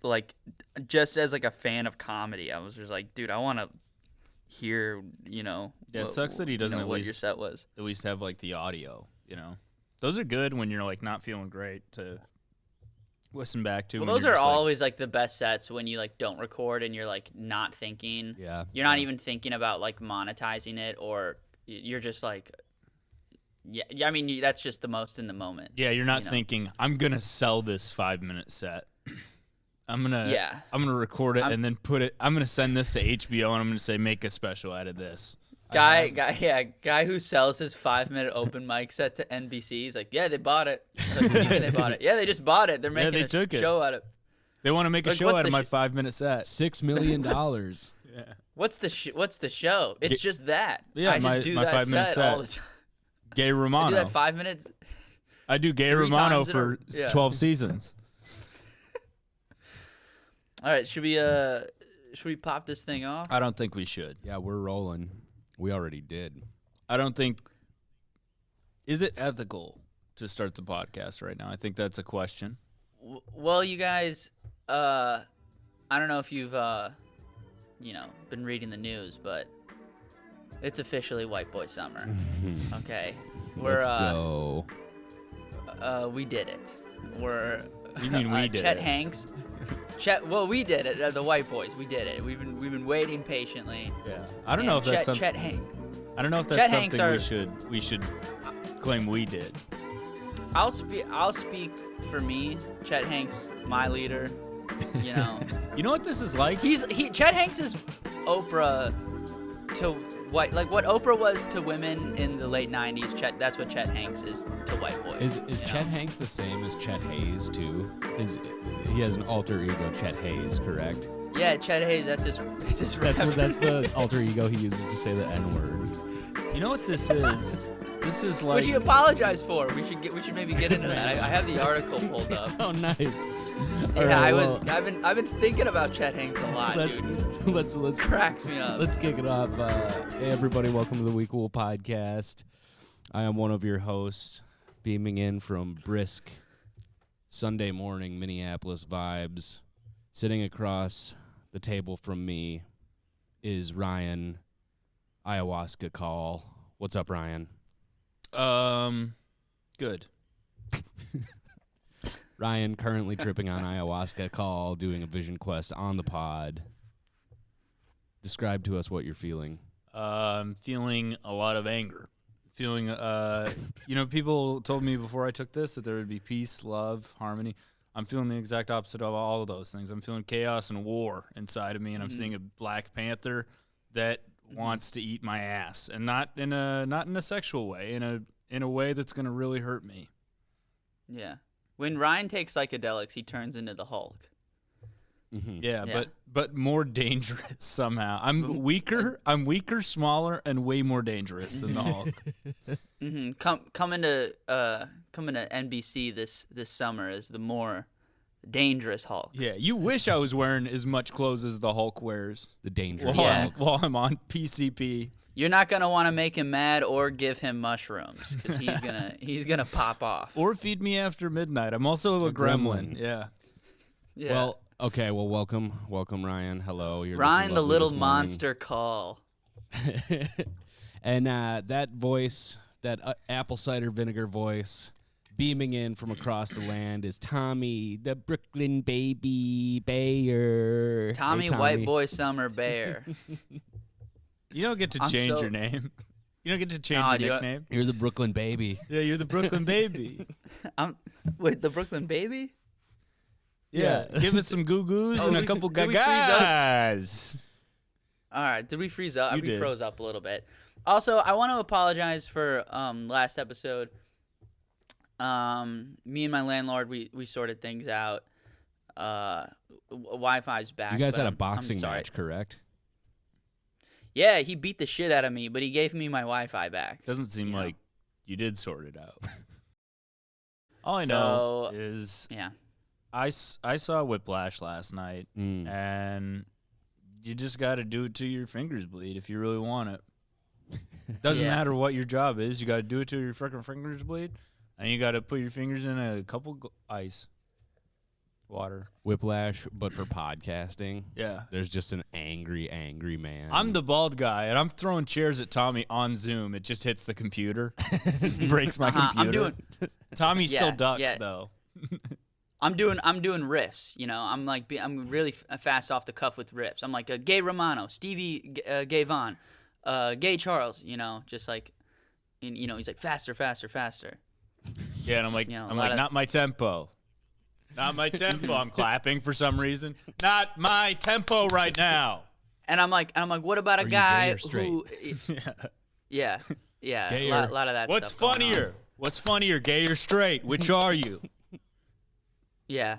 like, just as like a fan of comedy, I was just like, dude, I want to hear, Yeah, it sucks that he doesn't what your set was. At least have like the audio, Those are good when you're like not feeling great to listen back to. Well, those are always like the best sets when you like don't record and you're like not thinking. Yeah. You're not even thinking about like monetizing it, or you're just like, yeah. I mean, that's just the most in the moment. Yeah, you're not thinking, I'm gonna sell this 5-minute set. I'm gonna record it and then put it. I'm gonna send this to HBO and I'm gonna say make a special out of this. Guy who sells his 5-minute open mic set to NBC. He's like, yeah, they bought it. Like, what do you mean they bought it? Yeah, they just bought it. They're making a show out of it. They want to make a show out of my 5-minute set. $6 million. Yeah. What's the show? It's just that. Yeah, I just do that 5-minute set all the time. Gay Romano. I do that 5 minutes. I do Gay Romano for 12 seasons. All right, should we pop this thing off? I don't think we should. Yeah, we're rolling. We already did. I don't think. Is it ethical to start the podcast right now? I think that's a question. Well, you guys, I don't know if you've, been reading the news, but it's officially White Boy Summer. Okay, Let's go. We did it. You mean we did Chet it? Hanks. Well, we did it. The White Boys, we did it. We've been waiting patiently. Yeah, I don't know if that's something. Chet Hanks. I don't know if that's something we should claim we did. I'll speak for me. Chet Hanks, my leader. You know what this is like? Chet Hanks is Oprah to what Oprah was to women in the late '90s. That's what Chet Hanks is to white boys. Is Chet Hanks the same as Chet Hayes too? He has an alter ego, Chet Hayes, correct? Yeah, Chet Hayes. That's his. That's the alter ego he uses to say the N-word. You know what this is? This is like. Which you apologize for. We should maybe get into that. I have the article pulled up. Oh, nice. Yeah, right, I've been thinking about Chet Hanks a lot, dude. Let's cracks me up. Let's kick it off. Hey everybody, welcome to the We Cool Podcast. I am one of your hosts, beaming in from brisk Sunday morning Minneapolis vibes. Sitting across the table from me is Ryan Ayahuasca Call. What's up, Ryan? Good. Ryan currently tripping on ayahuasca Call, doing a vision quest on the pod. Describe to us what you're feeling. I'm feeling a lot of anger. Feeling, people told me before I took this that there would be peace, love, harmony. I'm feeling the exact opposite of all of those things. I'm feeling chaos and war inside of me, and I'm seeing a Black Panther that wants to eat my ass, and not in a sexual way, in a way that's gonna really hurt me. Yeah. When Ryan takes psychedelics, he turns into the Hulk. Mm-hmm. Yeah, but more dangerous somehow. I'm weaker, smaller, and way more dangerous than the Hulk. Mm-hmm. Coming to NBC this summer as the more dangerous Hulk. Yeah, you wish I was wearing as much clothes as the Hulk wears. The dangerous Hulk. While I'm on PCP. You're not gonna want to make him mad or give him mushrooms, because he's gonna pop off. Or feed me after midnight. I'm also a gremlin. Yeah. Well, okay. Well, welcome, Ryan. Hello, you're Ryan, the little monster Call. And that voice, that apple cider vinegar voice, beaming in from across the land is Tommy, the Brooklyn baby Bayer. Tommy, White Boy Summer Bayer. You don't get to change your name. You don't get to change your nickname. You're the Brooklyn baby. Yeah, you're the Brooklyn baby. Wait, the Brooklyn baby? Yeah. Give us some goo-goos and a couple gagas. All right. Did we freeze up? We froze up a little bit. Also, I want to apologize for last episode. Me and my landlord, we sorted things out. Wi-Fi's back. You guys had a boxing match, correct? Yeah, he beat the shit out of me, but he gave me my Wi-Fi back. Doesn't seem like you did sort it out. All I know is I saw Whiplash last night, and you just got to do it till your fingers bleed if you really want it. Doesn't matter what your job is. You got to do it till your freaking fingers bleed, and you got to put your fingers in a couple ice. water. Whiplash, but for podcasting. Yeah. There's just an angry man. I'm the bald guy, and I'm throwing chairs at Tommy on Zoom. It just hits the computer, breaks my computer. Tommy still ducks though. I'm doing riffs. You know, I'm really fast off the cuff with riffs. I'm like a Gay Romano, Stevie Gay Vaughn, Gay Charles. You know, just like, you know, he's like faster. Yeah, and I'm like, not my tempo. Not my tempo. I'm clapping for some reason. Not my tempo right now. And I'm like, what about a guy who? Yeah. A lot of that. What's stuff funnier? What's funnier, gay or straight? Which are you? Yeah.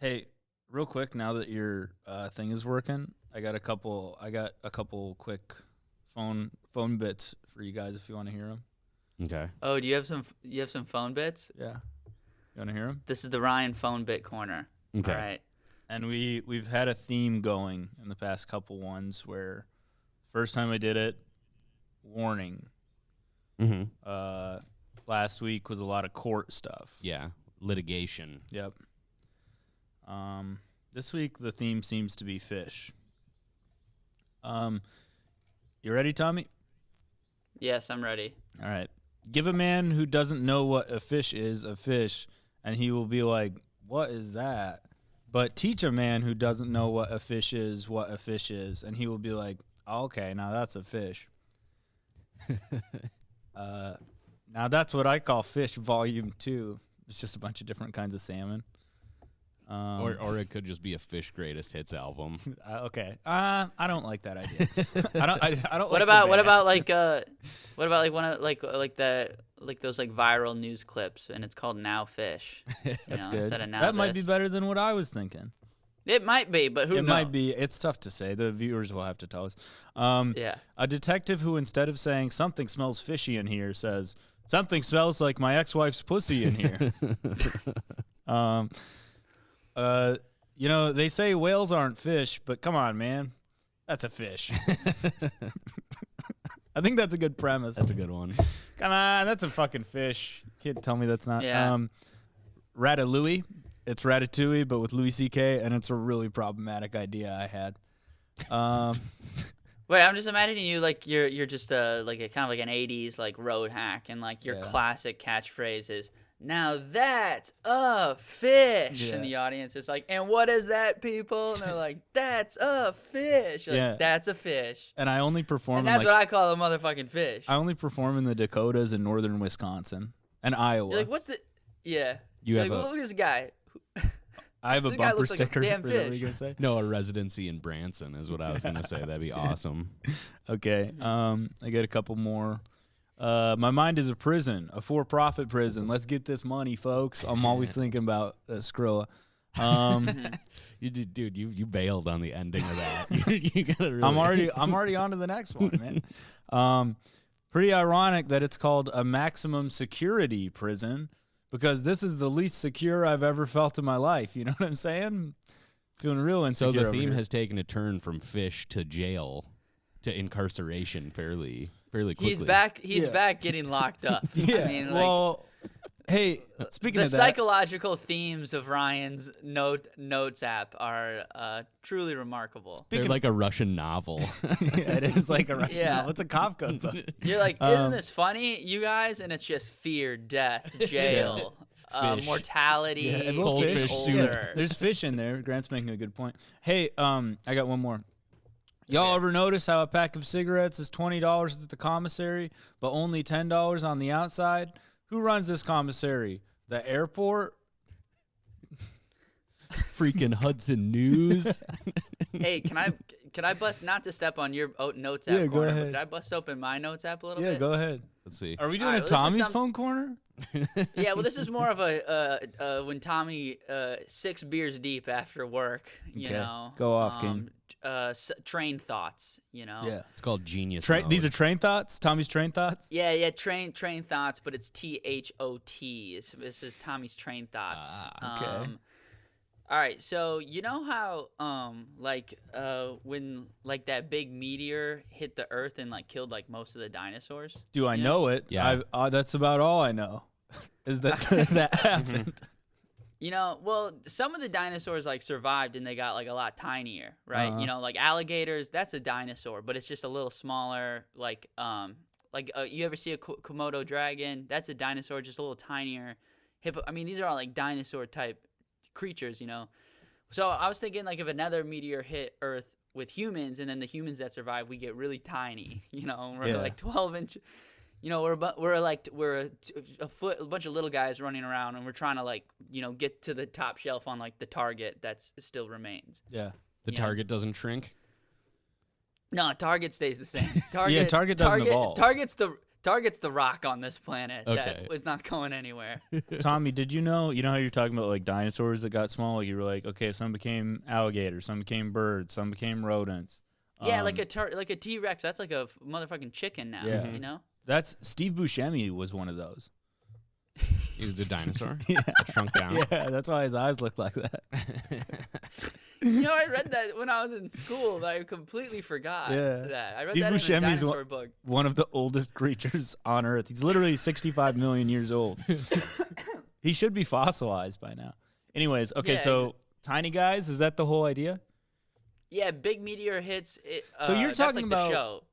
Hey, real quick, now that your thing is working, I got a couple quick phone bits for you guys if you want to hear them. Okay. Oh, do you have some phone bits? Yeah. You want to hear them? This is the Ryan phone bit corner. Okay. All right. And we've had a theme going in the past couple ones where first time I did it, warning. Mm-hmm. Last week was a lot of court stuff. Yeah. Litigation. Yep. This week the theme seems to be fish. You ready, Tommy? Yes, I'm ready. All right. Give a man who doesn't know what a fish is a fish, and he will be like, "What is that?" But teach a man who doesn't know what a fish is, and he will be like, oh, "Okay, now that's a fish." Now that's what I call Fish Volume 2. It's just a bunch of different kinds of salmon. Or it could just be a Fish Greatest Hits album. Okay. I don't like that idea. I don't. What about one of those like viral news clips, and it's called Now Fish. That's know, good. Instead of Now That might This. be better than what I was thinking. It might be, but who knows? It might be. It's tough to say. The viewers will have to tell us. Yeah. A detective who, instead of saying something smells fishy in here, says something smells like my ex-wife's pussy in here. You know, they say whales aren't fish, but come on, man. That's a fish. I think that's a good premise. That's a good one. Come on, that's a fucking fish. Can't tell me that's not. Yeah. Ratatouille. It's Ratatouille, but with Louis C.K., and it's a really problematic idea I had. Wait, I'm just imagining you like you're just like a kind of like an 80s like road hack, and like your classic catchphrase is, "Now that's a fish." Yeah. And the audience is like, "And what is that, people?" And they're like, "That's a fish." You're like, "That's a fish." And I only perform And that's what I call a motherfucking fish. I only perform in the Dakotas and northern Wisconsin and Iowa. You're like, what's the... Yeah. You have like, look at this guy. I have a This guy bumper looks like a sticker. damn Is that what fish. you're gonna say? No, a residency in Branson is what I was going to say. That'd be awesome. Okay. I got a couple more. My mind is a prison, a for-profit prison. Let's get this money, folks. I'm always thinking about Skrilla. You bailed on the ending of that. You gotta really... I'm already on to the next one, man. Pretty ironic that it's called a maximum security prison, because this is the least secure I've ever felt in my life. You know what I'm saying? Feeling real insecure. So the over theme here. has taken a turn from fish to jail to incarceration fairly quickly. He's back. He's back getting locked up. Yeah. I mean, like, Well, hey, speaking the of that, psychological themes of Ryan's notes app are truly remarkable. They're like a Russian novel. yeah, it is like a Russian Yeah. novel. It's a Kafka book. You're like, isn't this funny, you guys? And it's just fear, death, jail, Fish. mortality, Yeah, and Cold fish fish older. soup. There's fish in there. Grant's making a good point. Hey, I got one more. Y'all ever notice how a pack of cigarettes is $20 at the commissary, but only $10 on the outside? Who runs this commissary? The airport? Freaking Hudson News. Hey, can I bust, not to step on your notes app Yeah, go corner, but ahead. could I bust open my notes app a little Yeah, bit? go ahead. Let's see. Are we doing All right, a well, this is Tommy's some- phone corner? Yeah, well, this is more of a when Tommy 6 beers deep after work, you Okay. know. Go off, King. Train thoughts, you know. Yeah. It's called Genius. These are Mode. train thoughts? Tommy's train thoughts? Yeah, train thoughts, but it's THOT. This is Tommy's train thoughts. okay. All right, so you know how when like that big meteor hit the Earth and like killed like most of the dinosaurs? Do I You know it? Yeah. That's about all I know. Is that that happened? Well, some of the dinosaurs like survived and they got like a lot tinier, right? Uh-huh. Like alligators, that's a dinosaur, but it's just a little smaller. You ever see a Komodo dragon? That's a dinosaur, just a little tinier. I mean, these are all like dinosaur type creatures. So I was thinking like if another meteor hit Earth with humans, and then the humans that survive, we get really tiny. We're like 12-inch. We're a bunch of little guys running around, and we're trying to get to the top shelf on like the target that still remains. Yeah. The target doesn't shrink. No, target stays the same. Target doesn't evolve. Target's the rock on this planet Okay. that was not going anywhere. Tommy, did you know how you're talking about like dinosaurs that got small? Like you were like, okay, some became alligators, some became birds, some became rodents. Yeah, like a T-Rex. That's like a motherfucking chicken now. Yeah. That's Steve Buscemi was one of those. He was a dinosaur. Yeah. Shrunk down. Yeah, that's why his eyes look like that. I read that when I was in school, but I completely forgot that. I read Steve that in a Buscemi's dinosaur book. one of the oldest creatures on Earth. He's literally 65 million years old. He should be fossilized by now. Anyways, okay, so tiny guys, is that the whole idea? Yeah, big meteor hits. So you're talking like about the show.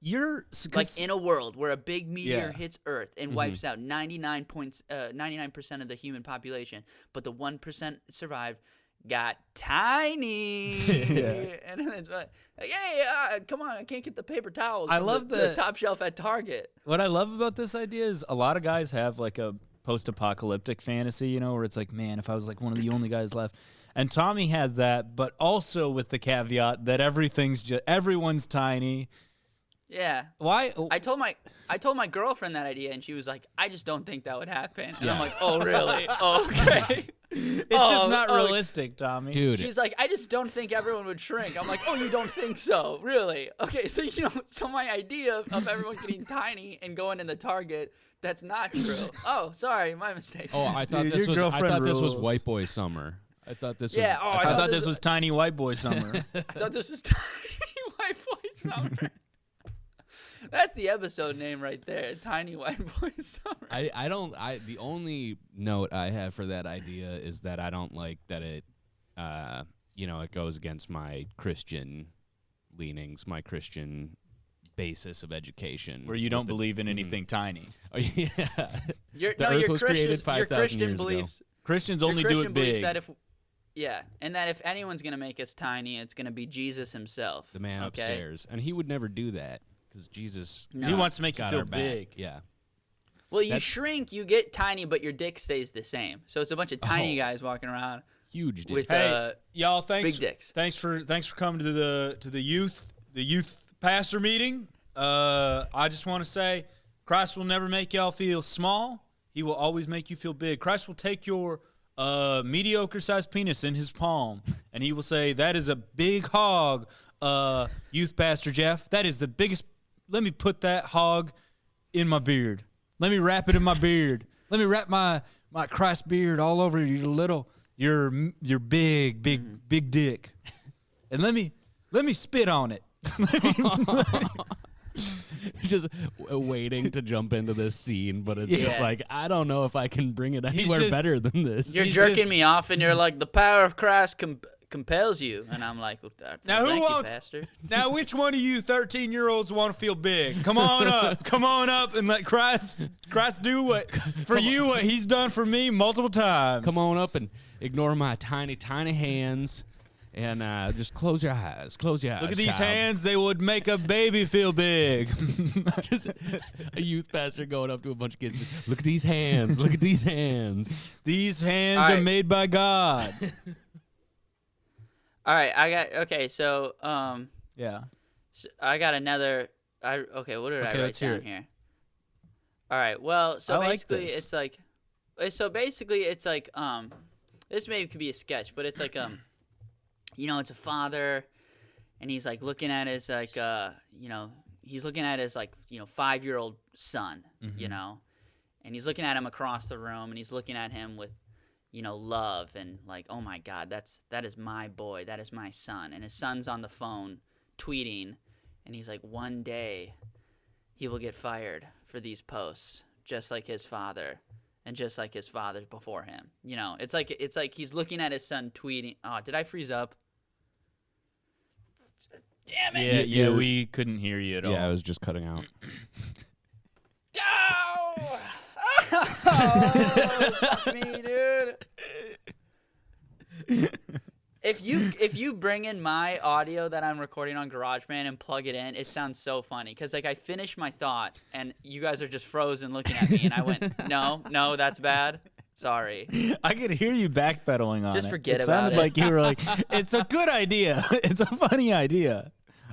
Like in a world where a big meteor Yeah. hits Earth and wipes out 99% of the human population, but the 1% survived, got tiny. And then it's like, hey, come on, I can't get the paper towels. I from love the top shelf at Target. What I love about this idea is a lot of guys have like a post-apocalyptic fantasy, where it's like, man, if I was like one of the only guys left. And Tommy has that, but also with the caveat that everyone's tiny. Yeah. Why? I told my girlfriend that idea, and she was like, I just don't think that would happen. And I'm like, oh, really? Okay. It's just not realistic, Tommy. Dude. She's like, I just don't think everyone would shrink. I'm like, oh, you don't think so? Really? Okay, so so my idea of everyone getting tiny and going in the Target, that's not true. Oh, sorry, my mistake. Oh, I thought Dude, this your was. I girlfriend thought this was rules. White Boy Summer. I thought this Yeah, was. I thought this was Tiny White Boy Summer. I thought this was Tiny White Boy Summer. That's the episode name right there, Tiny White Boy Summer. The only note I have for that idea is that I don't like that it it goes against my Christian leanings, my Christian basis of education. Where you don't believe in anything tiny. Oh, yeah. Your Earth was created your 5,000 Christian years beliefs, ago. Christians your only Christian do it believes big. that if anyone's gonna make us tiny, it's gonna be Jesus himself. The man okay? upstairs. And he would never do that because Jesus He wants to make you got feel our back. big. Yeah. Well, you shrink, you get tiny, but your dick stays the same. So it's a bunch of tiny guys walking around Huge dick. with Hey, y'all, thanks. big dicks. Thanks for coming to the youth pastor meeting. I just want to say, Christ will never make y'all feel small. He will always make you feel big. Christ will take your mediocre-sized penis in his palm, and he will say, "That is a big hog, youth pastor Jeff. That is the biggest. Let me put that hog in my beard. Let me wrap it in my beard. Let me wrap my Christ beard all over your big dick, and let me spit on it." Just waiting to jump into this scene, but it's just like, I don't know if I can bring it anywhere just- better than this. You're He's jerking just- me off, and you're like, the power of Christ compels you. And I'm like, well, Now, who thank wants- you, Pastor. Now, which one of you 13-year-olds want to feel big? Come on up, and let Christ do what he's done for me multiple times. Come on up and ignore my tiny, tiny hands, and just close your eyes. Close your eyes. Look at these child. hands; they would make a baby feel big. Just a youth pastor going up to a bunch of kids. Look at these hands. Look at these hands. These hands All are right. made by God. All right, so Yeah. I got another. What did I write let's hear down it. here? All right, well, so I like basically this. it's like, this maybe could be a sketch, but it's like it's a father, and he's like looking at his he's looking at his 5-year-old son, and he's looking at him across the room, and he's looking at him with love and like, oh my God, that is my boy, that is my son. And his son's on the phone tweeting, and he's like, one day he will get fired for these posts, just like his father. and just like his father's before him. You know, it's like he's looking at his son tweeting. Oh, did I freeze up? Damn it! Yeah, we couldn't hear you at all. Yeah, I was just cutting out. Oh! Oh, fuck me, dude. If you bring in my audio that I'm recording on GarageBand and plug it in, it sounds so funny. Because, like, I finished my thought, and you guys are just frozen looking at me, and I went, no, that's bad. Sorry. I could hear you backpedaling on it. Just forget it about sounded it. like you were like, it's a good idea. It's a funny idea.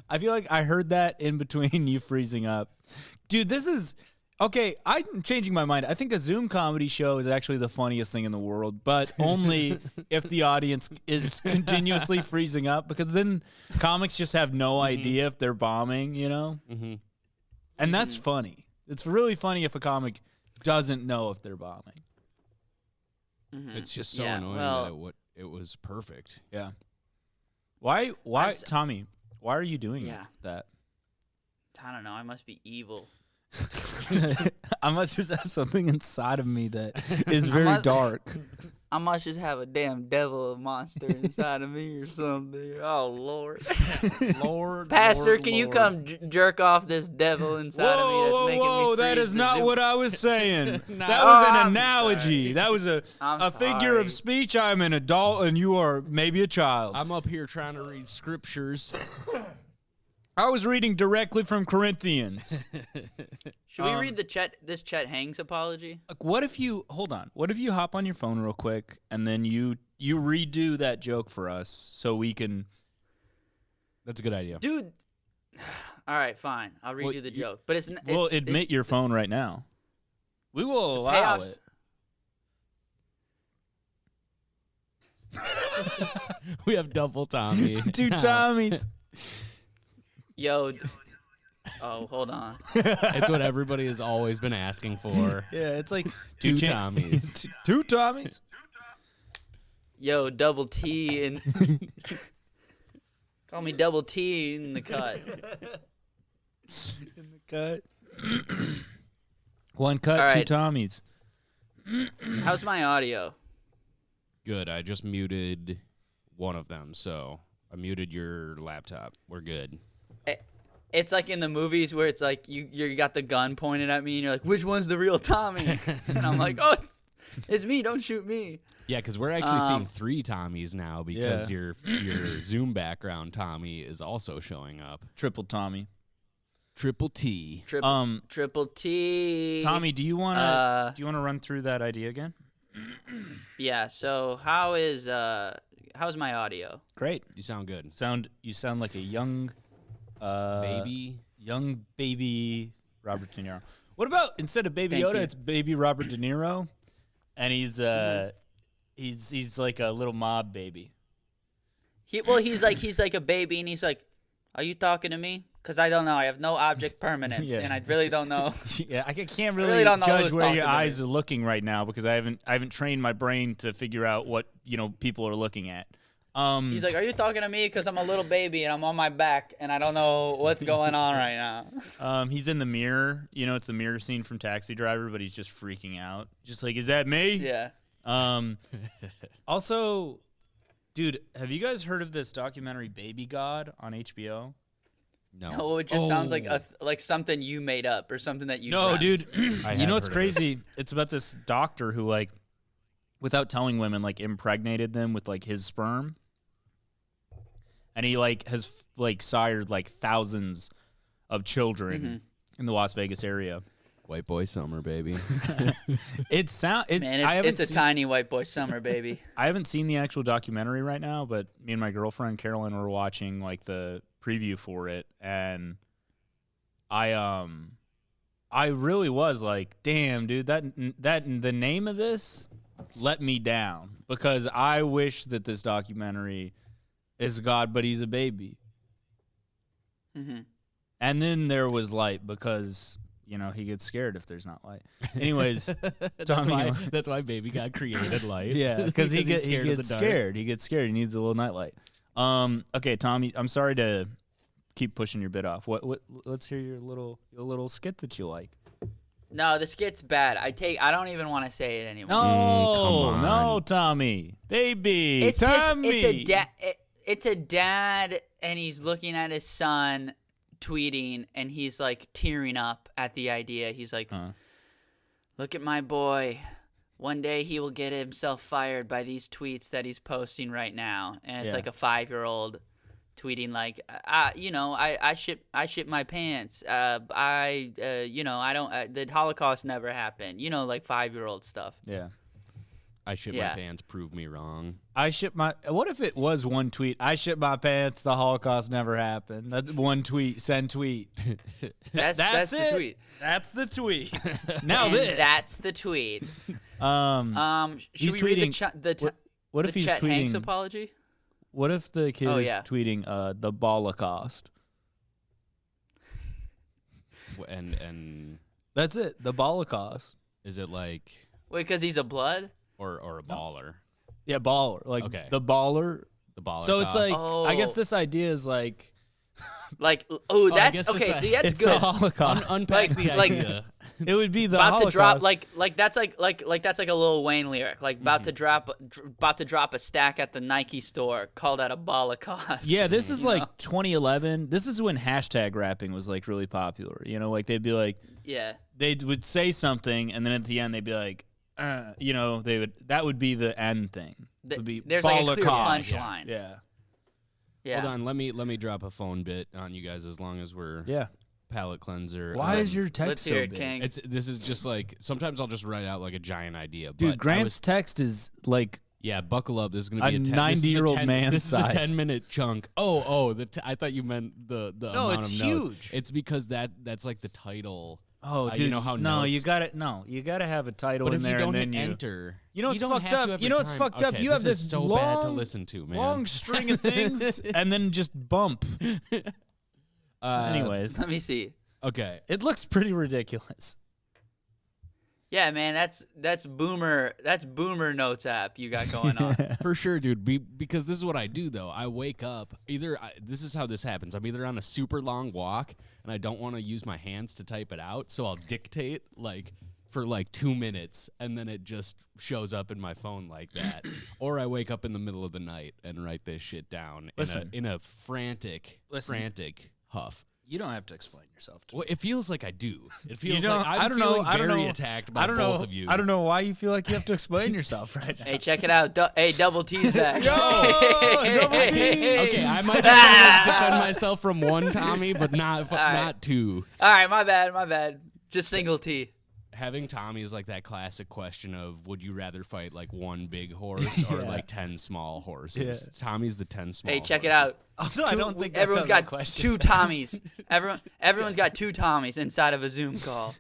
I feel like I heard that in between you freezing up. Dude, this is... Okay, I'm changing my mind. I think a Zoom comedy show is actually the funniest thing in the world, but only if the audience is continuously freezing up, because then comics just have no idea if they're bombing, you know? Mm-hmm. And that's funny. It's really funny if a comic doesn't know if they're bombing. Mhm. It's just so Yeah, annoying well- that it was perfect. Yeah. Why, Tommy, why are you doing Yeah. that? I don't know. I must be evil. I must just have something inside of me that is very dark. I must just have a damn devil monster inside of me or something. Oh, Lord. Lord, Pastor, Lord, can you Lord. come jerk off this devil inside of me that's making me That freeze is the not Zoom- what I was saying. No. That was an I'm analogy. sorry. That was a I'm figure sorry. of speech. I'm an adult and you are maybe a child. I'm up here trying to read scriptures. I was reading directly from Corinthians. Should we read this Chet Hanks apology? Like, what if you hop on your phone real quick and then you redo that joke for us so we can... That's a good idea. Dude. All right, fine. I'll redo Well, the you- joke. But it's We'll admit your phone right now. We will allow payoffs- it. We have double Tommy. Two now. Tommies. Yo. Oh, hold on. It's what everybody has always been asking for. Yeah, it's like Two Tom- Tommies. Two Tommies. Yo, double T and call me double T in the cut. In the cut. One cut, All two right. Tommies. How's my audio? Good. I just muted one of them, so I muted your laptop. We're good. It's like in the movies where it's like you got the gun pointed at me and you're like, which one's the real Tommy? And I'm like, oh, it's me. Don't shoot me. Yeah, because we're actually seeing three Tommies now because Yeah. your Zoom background Tommy is also showing up. Triple Tommy. Triple T. Triple T. Tommy, do you wanna run through that idea again? Yeah. So how's my audio? Great. You sound good. You sound like a young Baby. young baby Robert De Niro. What about instead of Baby Thank Yoda, you. it's Baby Robert De Niro, and he's like a little mob baby. He's like a baby and he's like, are you talking to me? Because I don't know. I have no object permanence, Yeah. and I really don't know. Yeah, I can't really really don't know judge who's where talking your to me. eyes are looking right now because I haven't trained my brain to figure out what people are looking at. He's like, are you talking to me? Because I'm a little baby and I'm on my back and I don't know what's going on right now. He's in the mirror. It's the mirror scene from Taxi Driver, but he's just freaking out. Just like, is that me? Yeah. Also, dude, have you guys heard of this documentary Baby God on HBO? No. No, it just sounds like something you made up or something that you. No, dreamt. dude. I You know have what's heard of this. crazy? It's about this doctor who, like, without telling women, like, impregnated them with, like, his sperm. And he, like, has, like, sired, like, thousands of children in the Las Vegas area. White boy summer, baby. Man, it's a tiny white boy summer, baby. I haven't seen the actual documentary right now, but me and my girlfriend Carolyn were watching like the preview for it, and I really was like, damn, dude, that the name of this let me down because I wish that this documentary is God, but he's a baby. Mm-hmm. And then there was light because he gets scared if there's not light. Anyways, Tommy, That's why baby got created light. yeah, because he he's gets scared of the dark. scared. He gets scared. He needs a little nightlight. Okay, Tommy, I'm sorry to keep pushing your bit off. What? Let's hear your little skit that you like. No, the skit's bad. I don't even want to say it anymore. No, come no, on. Tommy, baby, It's Tommy. just it's a dad, and he's looking at his son tweeting, and he's like tearing up at the idea. He's like, "Look at my boy. One day he will get himself fired by these tweets that he's posting right now." And it's like a 5-year-old tweeting like, I shit my pants. I don't. The Holocaust never happened. Like 5-year-old stuff. Yeah. I shit my pants. Prove me wrong. What if it was one tweet? I shit my pants. The Holocaust never happened. That's one tweet. Send tweet. That's it. the tweet. That's the tweet. Now And this. That's the tweet. Should he's we read tweeting. What if the he's Chet Hanks tweeting? apology? What if the kid is yeah. tweeting the Holocaust? And That's it. The Holocaust. is it like Wait, because he's a blood? or a baller? Yeah, baller. Like Okay. the baller. The baller. So it's like I guess Oh. this idea is like Like, I that's guess okay. it's See, that's it's good. the Holocaust. unpack Like- the like- idea. It would be the About Holocaust. to drop like that's like that's like a Lil Wayne lyric. Like about to drop a stack at the Nike store. Call that a Holocaust. Yeah, this is You like know? 2011. This is when hashtag rapping was like really popular. Like they'd be like, Yeah. they would say something, and then at the end they'd be like, that would be the end thing. Th- Would be there's like a clear Holocaust. punchline. Yeah. Yeah. Hold on, let me drop a phone bit on you guys as long as we're Yeah. palate cleanser. Why is your text Let's so hear it, big? King. This is just like sometimes I'll just write out like a giant idea. Dude, but Grant's text is like yeah, buckle up. This is gonna A be a 90-year-old man This size. is a 10-minute chunk. I thought you meant the No, amount it's of notes. huge. It's because that's like the title. Oh, you dude, know how no, notes- you gotta have a title But in if there, you don't and then hit you. enter, You know what's don't fucked have to up? have You a know what's time. fucked up? Okay, You have this this is so bad to listen to, man. long string of things, and then just bump. Anyways, Let me see. Okay. it looks pretty ridiculous. Yeah, man, that's boomer notes app you got going on. For sure, dude. Because this is what I do, though. I wake up. This is how this happens. I'm either on a super long walk, and I don't want to use my hands to type it out, so I'll dictate, for 2 minutes, and then it just shows up in my phone like that. Or I wake up in the middle of the night and write this shit down in a frantic huff. You don't have to explain yourself to me. Well, it feels like I do. It feels You don't- like I'm I don't know. feeling I don't very know. attacked by I don't know. both of you. I don't know why you feel like you have to explain yourself right now. Hey, check it out. Hey, Double T's back. Yo, Double T. Okay, I might be able to defend myself from one Tommy, but not two. All right, my bad. Just single T. Having Tommy is like that classic question of would you rather fight like one big horse or like 10 small horses? Yeah. Tommy's the 10 small Hey, check horses. it out. Also, I don't think that's everyone's how the got question two is. Tommies. Everyone's got two Tommies inside of a Zoom call,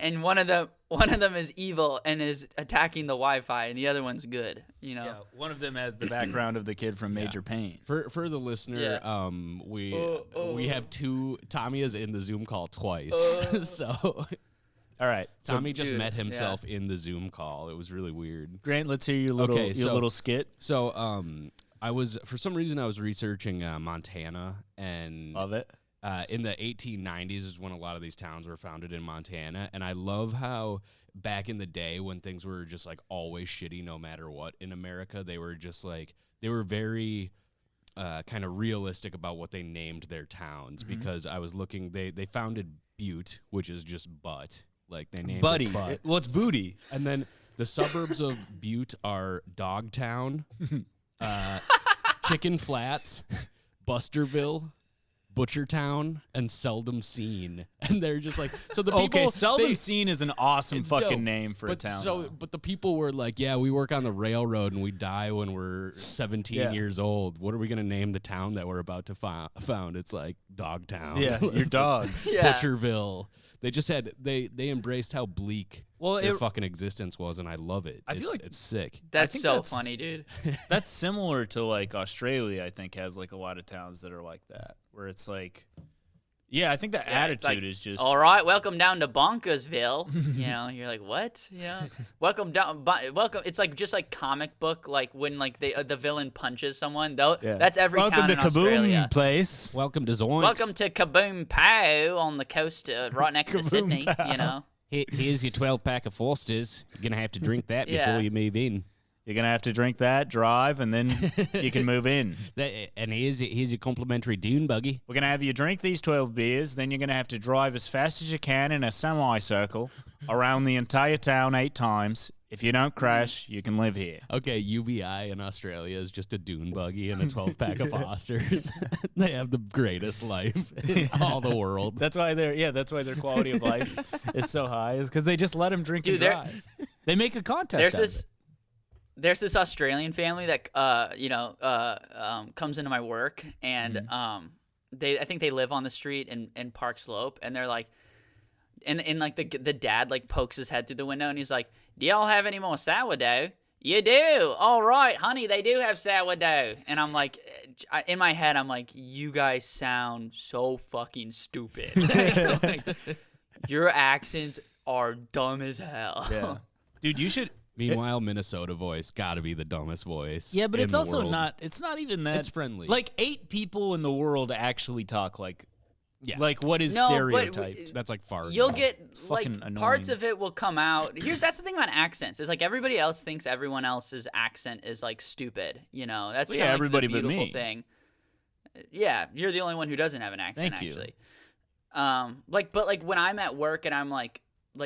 and one of them is evil and is attacking the Wi-Fi, and the other one's good. Yeah, one of them has the background of the kid from Major Pain. For the listener, Yeah. we have two. Tommy is in the Zoom call twice, so All right, so Tommy just dude, met himself in the Zoom call. It was really weird. Grant, let's hear your little little skit. So for some reason I was researching Montana, and Love it. in the 1890s is when a lot of these towns were founded in Montana, and I love how back in the day when things were just like always shitty no matter what in America, they were just like they were very kind of realistic about what they named their towns, because I was looking they founded Butte, which is just butt. Like they named Buddy. it butt. What's booty? And then the suburbs of Butte are Dogtown, Chicken Flats, Busterville, Butchertown, and Seldom Seen. And they're just like, so the people. Okay, Seldom they- Seen is an awesome it's fucking dope. name for a But town. but the people were like, yeah, we work on the railroad and we die when we're 17 Yeah. years old. What are we gonna name the town that we're about to found? It's like Dogtown. Yeah, your dogs. Yeah. Butcherville. They just had they embraced how bleak Well, their it- fucking existence was, and I love it. I feel like- it's sick. That's think so that's- funny, dude. That's similar to like Australia. I think has like a lot of towns that are like that, where it's like, yeah, I think the Yeah, it's attitude like, is just all right, welcome down to Bonkersville. You're like, what? Welcome down. Welcome. It's like just like comic book, like when like the villain punches someone. Though that's every Welcome town to in Kaboom Australia. Place. Welcome to Zoinks. Welcome to Kaboom Pow on the coast, right next to Kaboom Sydney. Pow. Here's your 12-pack of Forsters. You're going to have to drink that Yeah. before you move in. You're going to have to drink that, drive, and then you can move in. And here's your complimentary dune buggy. We're going to have you drink these 12 beers, then you're going to have to drive as fast as you can in a semicircle around the entire town 8 times. If you don't crash, you can live here. Okay, UBI in Australia is just a dune buggy and a 12-pack of Fosters. They have the greatest life in all the world. That's why their quality of life is so high, is because they just let them drink Dude, and drive. They make a contest out of it. There's this Australian family that comes into my work, and I think they live on the street in Park Slope, and they're like, and like the dad like pokes his head through the window, and he's like, "Do y'all have any more sourdough?" "You do? All right, honey, they do have sourdough." And I'm like, in my head, I'm like, you guys sound so fucking stupid. Like, your accents are dumb as hell. Yeah. Dude, you should. Meanwhile, Minnesota voice got to be the dumbest voice. Yeah, but in it's the also world. not. It's not even that. It's friendly. Like 8 people in the world actually talk like. Yeah. Like what is No, but stereotyped? That's like far. You'll get like fucking parts annoying. of it will come out. That's the thing about accents. Is like everybody else thinks everyone else's accent is like stupid. You know, that's Well, kind yeah, of everybody the but beautiful me. thing. Yeah, you're the only one who doesn't have an accent. Thank you. Actually. But when I'm at work and I'm like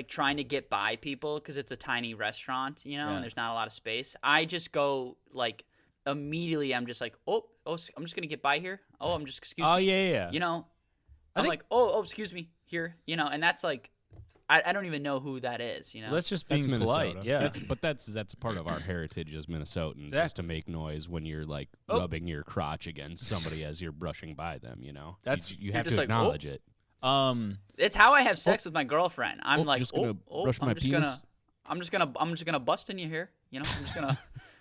trying to get by people because it's a tiny restaurant, you know, Yeah. and there's not a lot of space, I just go like immediately. I'm just like, oh, I'm just gonna get by here. Oh, I'm just excuse me. Yeah. You know, I I'm think- like, oh, excuse me, here, you know, and that's like, I don't even know who that is, you know. That's just That's being Minnesota. polite. Yeah. That's part of our heritage as Minnesotans, is Exactly. to make noise when you're like Oh. rubbing your crotch against somebody as you're brushing by them. You know, That's- you have just to like, oh. acknowledge it. It's how I have sex with my girlfriend. I'm like, just gonna brush I'm my just penis. I'm just gonna bust in you here, you know. I'm just gonna.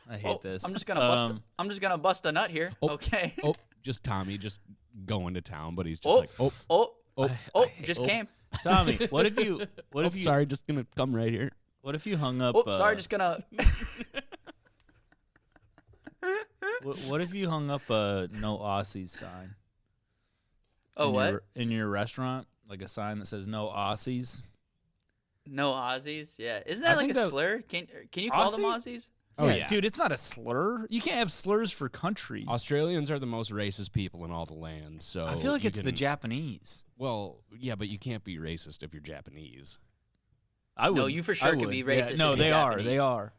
I hate this. I'm just gonna bust a nut here. Oh. Okay. Oh, just Tommy, just going to town, but he's just like, Just came. Tommy, what if you sorry, just gonna come right here. what if you hung up Sorry, just gonna. what if you hung up a no Aussies sign? Oh, what? In your restaurant, like a sign that says no Aussies? No Aussies? Yeah. Isn't I that like think a that- slur? Can you call them Aussie? Aussies? Oh, yeah. Dude, it's not a slur. You can't have slurs for countries. Australians are the most racist people in all the land, so I feel like you it's the can- Japanese. Well, yeah, but you can't be racist if you're Japanese. I would. No, you for sure could be racist if no, you're they are. Japanese. They are.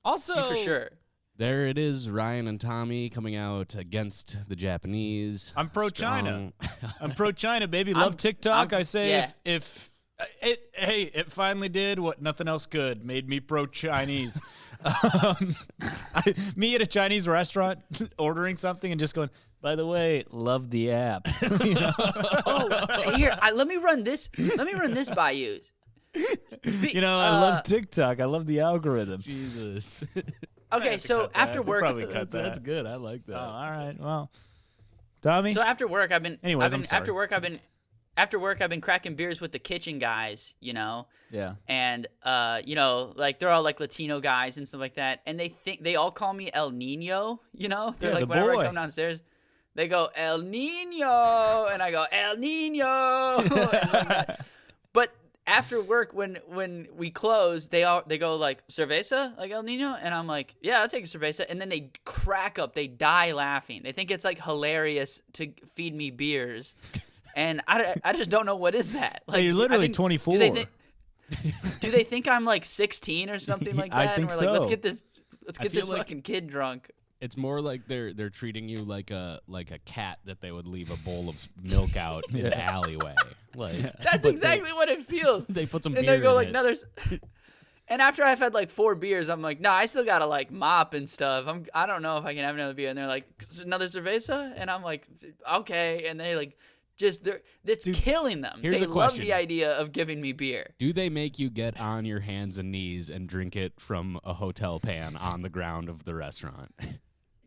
Also, You for sure. There it is, Ryan and Tommy coming out against the Japanese. I'm pro-China. Strong. I'm pro-China, baby. Love TikTok. I say yeah. if it finally did what nothing else could, made me pro-Chinese. Me at a Chinese restaurant ordering something and just going, by the way, love the app. You know? Oh, here, let me run this by you. You know, I love TikTok. I love the algorithm. Jesus. Okay, so after work, Probably cut that. That's good. I like that. Oh, all right. Well, Tommy. so after work, Anyways, I'm sorry. after work, I've been cracking beers with the kitchen guys, you know, Yeah. and you know, like they're all like Latino guys and stuff like that, and they all call me El Nino, you know, they're Yeah, like the whenever boy. I come downstairs, they go El Nino, and I go El Nino, and like, but after work when we close, they go like cerveza, like El Nino, and I'm like, yeah, I'll take a cerveza, and then they crack up, they die laughing, they think it's like hilarious to feed me beers. And I just don't know what is that. Like, you're I literally think- 24. Do they think I'm like 16 or something like that? I think and we're like, so. let's I get feel this like- fucking kid drunk. It's more like they're treating you like a cat that they would leave a bowl of milk out in the alleyway. Like That's exactly what it feels. they put some And beer they go in like, it. no, there's. And after I've had like 4 beers, I'm like, no, I still gotta like mop and stuff. I don't know if I can have another beer. And they're like, another cerveza, and I'm like, okay. And they like, it's killing them. here's They a love question. the idea of giving me beer. Do they make you get on your hands and knees and drink it from a hotel pan on the ground of the restaurant?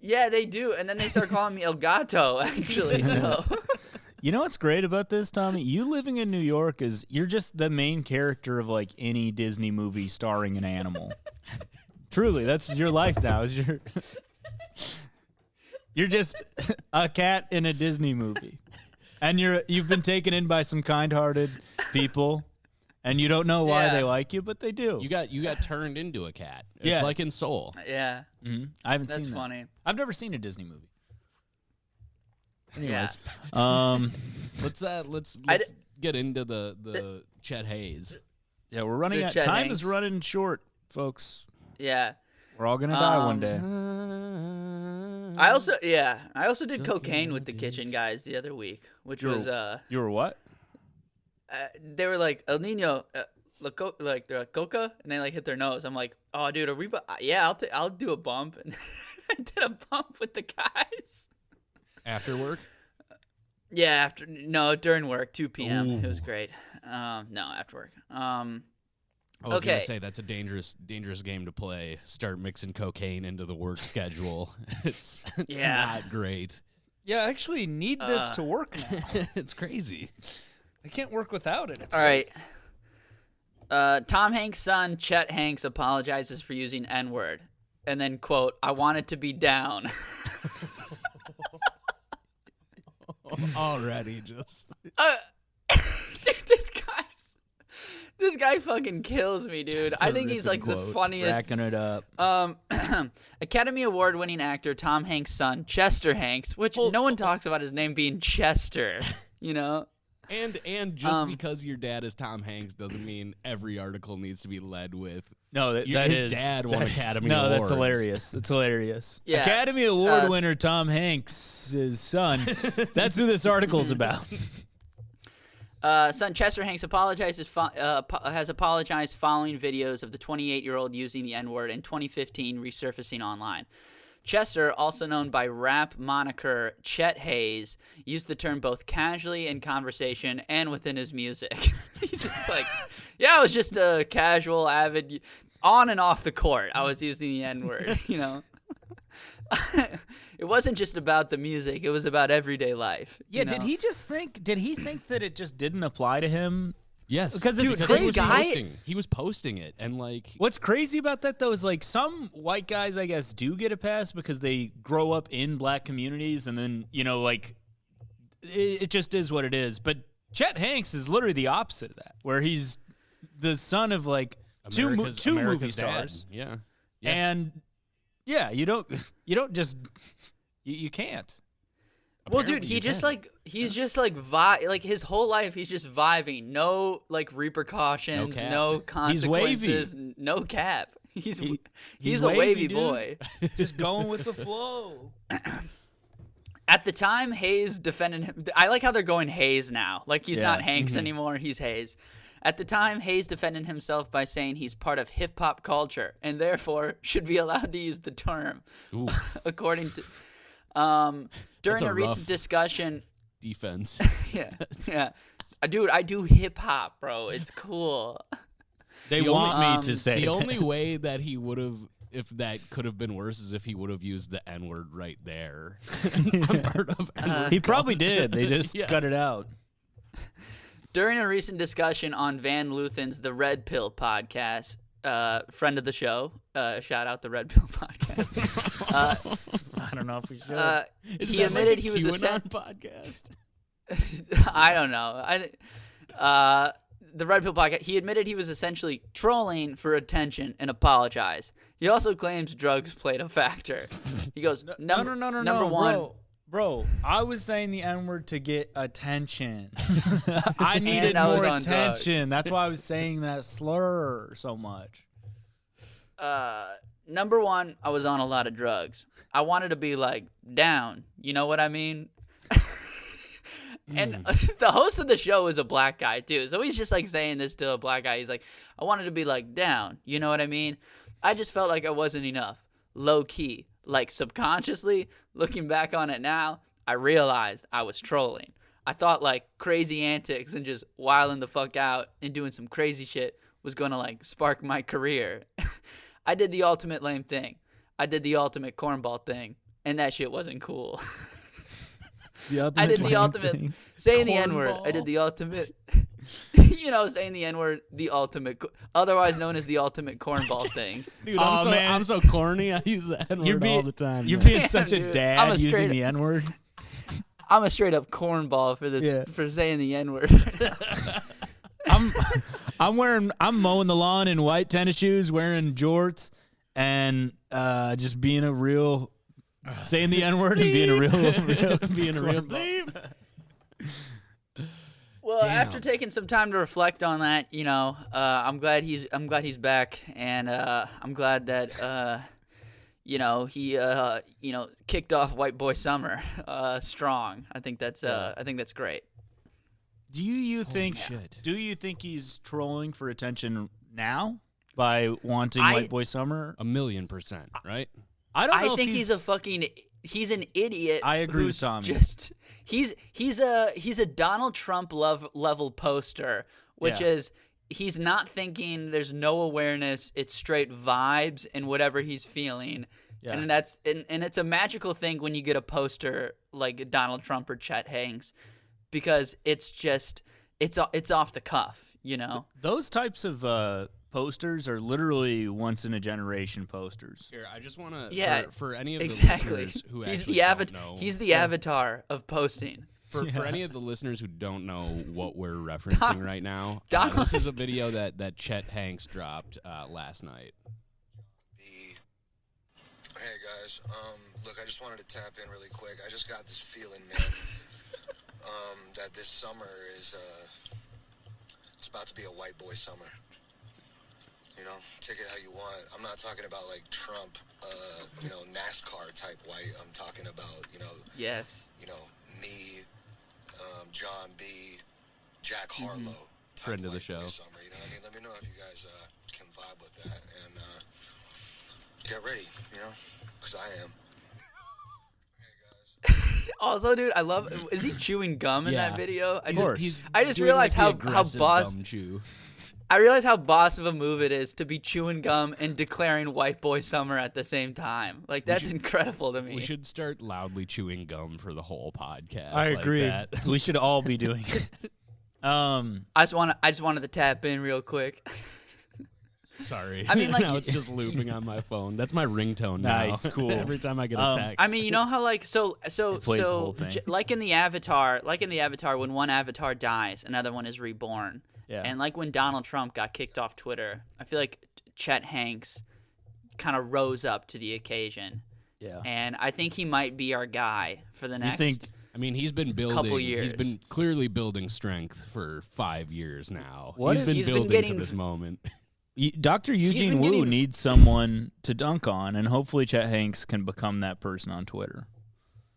Yeah, they do. And then they start calling me El Gato, actually. So. You know what's great about this, Tommy? You living in New York is you're just the main character of like any Disney movie starring an animal. Truly, that's your life now. Is you're just a cat in a Disney movie. And you've been taken in by some kind-hearted people and you don't know why Yeah. they like you, but they do. You got turned into a cat. It's Yeah. like in Soul. Yeah, I haven't that's seen that. funny. I've never seen a Disney movie. Anyways, Let's I d- get into the Chet Hayes. Yeah, we're running The out. Chet Time Hanks. is running short, folks. yeah. We're all gonna die one day. I also did cocaine with the kitchen guys the other week, which was You were what? they were like El Nino, like they're like coca, and they like hit their nose. I'm like, oh dude, are we? Yeah, I'll do a bump, and I did a bump with the guys. After work? Yeah, during work, 2 p.m. It was Ooh. great. No, after work. I was gonna Okay. say that's a dangerous game to play. Start mixing cocaine into the work schedule. It's not great. Yeah, I actually need this to work now. It's crazy. I can't work without it. It's All right. Tom Hanks' son, Chet Hanks, apologizes for using N-word. And then, quote, I want it to be down. Already just Dude, this guy fucking kills me, dude. Just a I think he's like ripping the quote. funniest. Racking it up. Academy Award-winning actor Tom Hanks' son, Chester Hanks, which no one talks about his name being Chester, you know? and just because your dad is Tom Hanks doesn't mean every article needs to be led with No, his dad won Academy No, Awards. that's hilarious. That's hilarious. Yeah. Academy Award winner Tom Hanks' son. That's who this article's about. Son Chester Hanks has apologized following videos of the 28-year-old using the N-word in 2015 resurfacing online. Chester, also known by rap moniker Chet Hayes, used the term both casually in conversation and within his music. He's just like, yeah, I was just a casual, avid, on and off the court. I was using the N-word, you know. It wasn't just about the music; it was about everyday life. Yeah, you know? did he think that it just didn't apply to him? Yes, Because it's Dude, crazy. he was Guy- posting. He was posting it, and like What's crazy about that, though, is like some white guys, I guess, do get a pass because they grow up in black communities and then, you know, like, it just is what it is. But Chet Hanks is literally the opposite of that, where he's the son of, like, two movie America's stars. dad. Yeah. And, yeah, you don't just, you can't. Well, dude, Apparently you can. he's just like like his whole life he's just vibing. No like repercussions, cap. no He's wavy. consequences, no cap. He's he's a wavy, wavy dude. boy. Just going with the flow. At the time, Hayes defended him. I like how they're going Hayes now. Like he's not Yeah. Hanks anymore. He's Hayes. At the time, Hayes defended himself by saying he's part of hip hop culture and therefore should be allowed to use the term. Ooh, According to during a a recent rough- discussion. defense. Yeah. Dude, I do hip hop, bro. It's cool. They The want only- me to say The only this. way that he would have, if that could have been worse, is if he would have used the N-word right there. I'm part of N-word He probably did. They just Yeah. cut it out. During a recent discussion on Van Luthen's The Red Pill podcast, friend of the show, shout out the Red Pill podcast. I don't know if we should. Is He that admitted like a he was a QAnon podcast. I don't know. The Red Pill podcast. He admitted he was essentially trolling for attention and apologized. He also claims drugs played a factor. He goes, no, number one. Bro, I was saying the N-word to get attention. I needed I was more on attention. That's why I was saying that slur so much. Number one, I was on a lot of drugs. I wanted to be like down. You know what I mean? And the host of the show is a black guy too, so he's just like saying this to a black guy. He's like, I wanted to be like down. You know what I mean? I just felt like I wasn't enough. Low key. Like subconsciously, looking back on it now, I realized I was trolling. I thought like crazy antics and just wilding the fuck out and doing some crazy shit was gonna like spark my career. I did the ultimate lame thing. I did the ultimate cornball thing, and that shit wasn't cool. I did the ultimate saying the N-word. I did the ultimate, saying the N-word, the ultimate, otherwise known as the ultimate cornball thing. Dude, Aw, man. I'm so corny. I use the N-word all the time. You're man. being Damn, such a dude. I'm dad a using straight- the N-word. I'm a straight up cornball for this Yeah. for saying the N-word. I'm mowing the lawn in white tennis shoes, wearing jorts, and just being a real, saying the N-word and being a real being a real bleep. Well, after taking some time to reflect on that, I'm glad he's back, and I'm glad that he kicked off White Boy Summer strong. I think that's great. Do you think he's trolling for attention now by wanting White Boy Summer? 1,000,000%, right? I don't know. I think he's an idiot. I agree with Tommy. He's a Donald Trump level poster, which is he's not thinking. There's no awareness. It's straight vibes and whatever he's feeling. Yeah. And it's a magical thing when you get a poster like Donald Trump or Chet Hanks, because it's off the cuff, Those types of posters are literally once in a generation posters. Here, I just want to for any of the listeners who he's actually the don't know, he's the avatar of posting. For any of the listeners who don't know what we're referencing right now, this is a video that Chet Hanks dropped last night. Hey guys, look, I just wanted to tap in really quick. I just got this feeling, man, that this summer is it's about to be a white boy summer. Take it how you want. I'm not talking about like Trump, NASCAR type white. I'm talking about, Yes. me, John B, Jack Harlow type friend of the white boy show. Summer, you know what I mean? Let me know if you guys can vibe with that and get ready, because I am. Also, dude, I love. Is he chewing gum in that video? Of course. I just realized how boss. Gum chew. I realize how boss of a move it is to be chewing gum and declaring White Boy Summer at the same time. Like, that's incredible to me. We should start loudly chewing gum for the whole podcast. I agree. That. We should all be doing it. I just wanted to tap in real quick. Sorry. I mean, like, now it's just looping on my phone. That's my ringtone now. Nice, cool. Every time I get a text. I mean, you know how like so plays the whole thing. Like in the Avatar, when one avatar dies, another one is reborn. Yeah. And like when Donald Trump got kicked off Twitter, I feel like Chet Hanks kind of rose up to the occasion. Yeah. And I think he might be our guy for the next. I mean, he's been building. Couple years. He's been clearly building strength for 5 years now. What he's if been he's been building getting- to this moment. Dr. Eugene been Wu getting- needs someone to dunk on, and hopefully Chet Hanks can become that person on Twitter.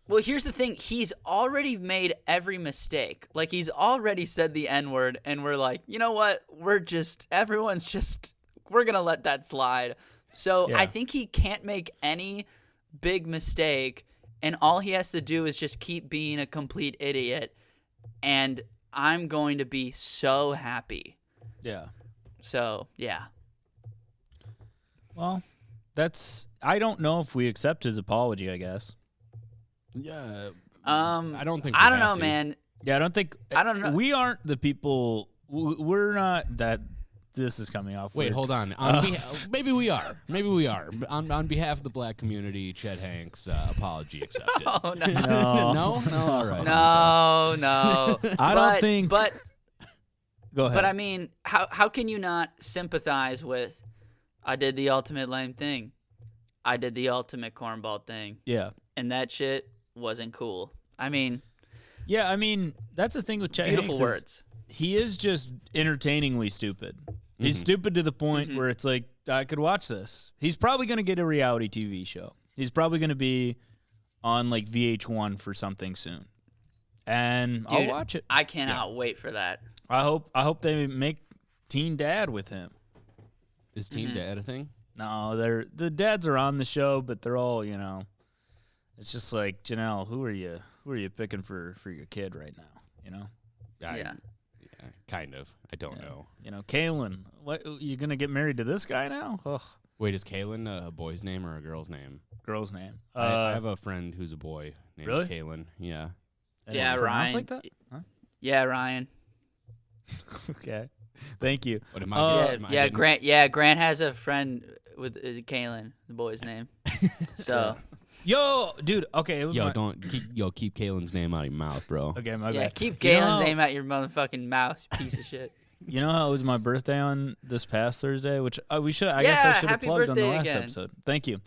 Well, here's the thing. He's already made every mistake. Like, he's already said the N-word, and we're like, you know what? we're going to let that slide. So Yeah. I think he can't make any big mistake, and all he has to do is just keep being a complete idiot, and I'm going to be so happy. Yeah. So, yeah. Well, I don't know if we accept his apology, I guess. Yeah. I don't think. I don't know, man. Yeah, I don't know. We aren't the people. We're not that. This is coming off. Wait, weird. hold on. Maybe we are. Maybe we are. On behalf of the black community, Chet Hanks, apology accepted. Oh, no. No? All right. No. I don't think. But Go ahead. But I mean, how can you not sympathize with? I did the ultimate lame thing. I did the ultimate cornball thing. Yeah. And that shit wasn't cool. I mean, yeah. I mean, that's the thing with Chet beautiful Hanks. words. He is just entertainingly stupid. He's stupid to the point where it's like, I could watch this. He's probably going to get a reality TV show. He's probably going to be on like VH1 for something soon. And Dude, I'll watch it. I cannot wait for that. I hope they make Teen Dad with him. Is Teen Dad a thing? No, the dads are on the show, but they're all, it's just like, Janelle, who are you picking for your kid right now, Yeah. Kind of. I don't know. Kaylin, what, you going to get married to this guy now? Ugh. Wait, is Kaylin a boy's name or a girl's name? Girl's name. I have a friend who's a boy named Really? Kaylin. Yeah. Yeah, pronounced Ryan. like that? Huh? Yeah, Ryan. Okay. Thank you. What am I? Yeah, Grant. Grant has a friend with Kaylin, the boy's name. So. Yo, dude. Okay. It was keep Kaylin's name out of your mouth, bro. Okay, my Yeah, bad. keep Kaylin's name out your motherfucking mouth, you piece of shit. You know how it was my birthday on this past Thursday, which we should. I guess I should have happy plugged on the birthday last again. episode. Thank you.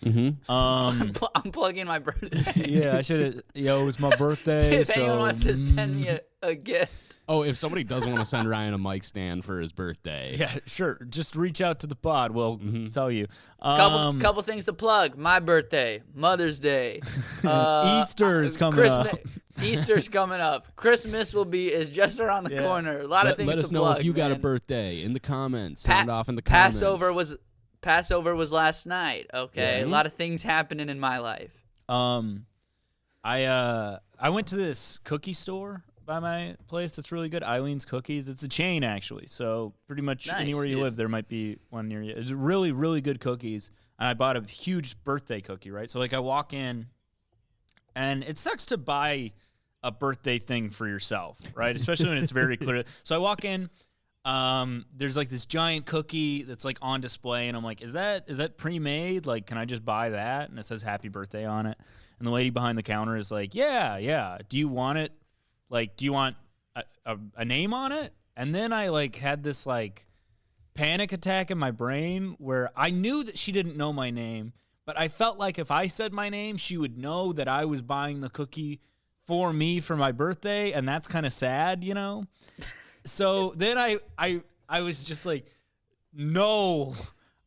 I'm plugging my birthday. Yeah, I should have. Yo, it was my birthday. If so anyone wants to send me a gift. Oh, if somebody does want to send Ryan a mic stand for his birthday. yeah, sure. Just reach out to the pod. We'll tell you. Couple things to plug. My birthday, Mother's Day, Easter's coming up. Easter's coming up. Christmas is just around the corner. A lot of things Let to us know plug, if you got a man. birthday in the comments. Sound off in the comments. Passover was last night. Okay, Yeah. a lot of things happening in my life. I went to this cookie store by my place that's really good. Eileen's Cookies. It's a chain actually, so pretty much Nice, anywhere you dude. live, there might be one near you. It's really, really good cookies. And I bought a huge birthday cookie, right? So like I walk in, and it sucks to buy a birthday thing for yourself, right? Especially when it's very clear. So I walk in. There's like this giant cookie that's like on display, and I'm like, is that pre-made? Like, can I just buy that? And it says happy birthday on it. And the lady behind the counter is like, yeah. Do you want it? Like, do you want a name on it? And then I like had this like panic attack in my brain where I knew that she didn't know my name, but I felt like if I said my name, she would know that I was buying the cookie for me for my birthday, and that's kind of sad, you know? So then I was just like, no,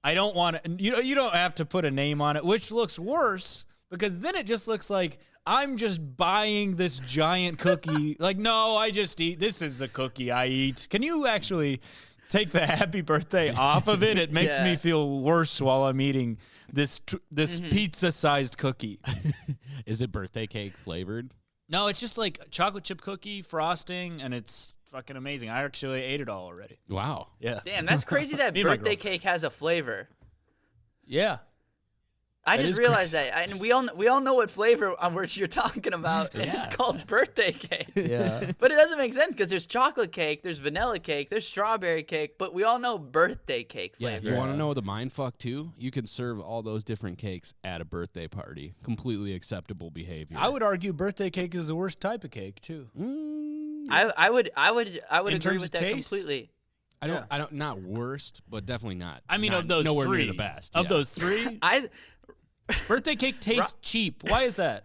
I don't want it. You don't have to put a name on it, which looks worse because then it just looks like I'm just buying this giant cookie. Like, no, I just eat. This is the cookie I eat. Can you actually take the happy birthday off of it? It makes me feel worse while I'm eating this pizza-sized cookie. Is it birthday cake flavored? No, it's just like chocolate chip cookie, frosting, and it's fucking amazing. I actually ate it all already. Wow. Yeah. Damn, that's crazy that Me and my birthday girlfriend. cake has a flavor. Yeah. I That just is realized crazy. that, and we all know what flavor on which you're talking about, and it's called birthday cake. Yeah. But it doesn't make sense because there's chocolate cake, there's vanilla cake, there's strawberry cake, but we all know birthday cake Yeah, flavor. you want to know the mind fuck too? You can serve all those different cakes at a birthday party. Completely acceptable behavior. I would argue birthday cake is the worst type of cake, too. I would In agree terms with of that taste? completely. I don't, not worst, but definitely not. I mean, not, of those nowhere three. near the best. Of yeah. those three, birthday cake tastes cheap. Why is that?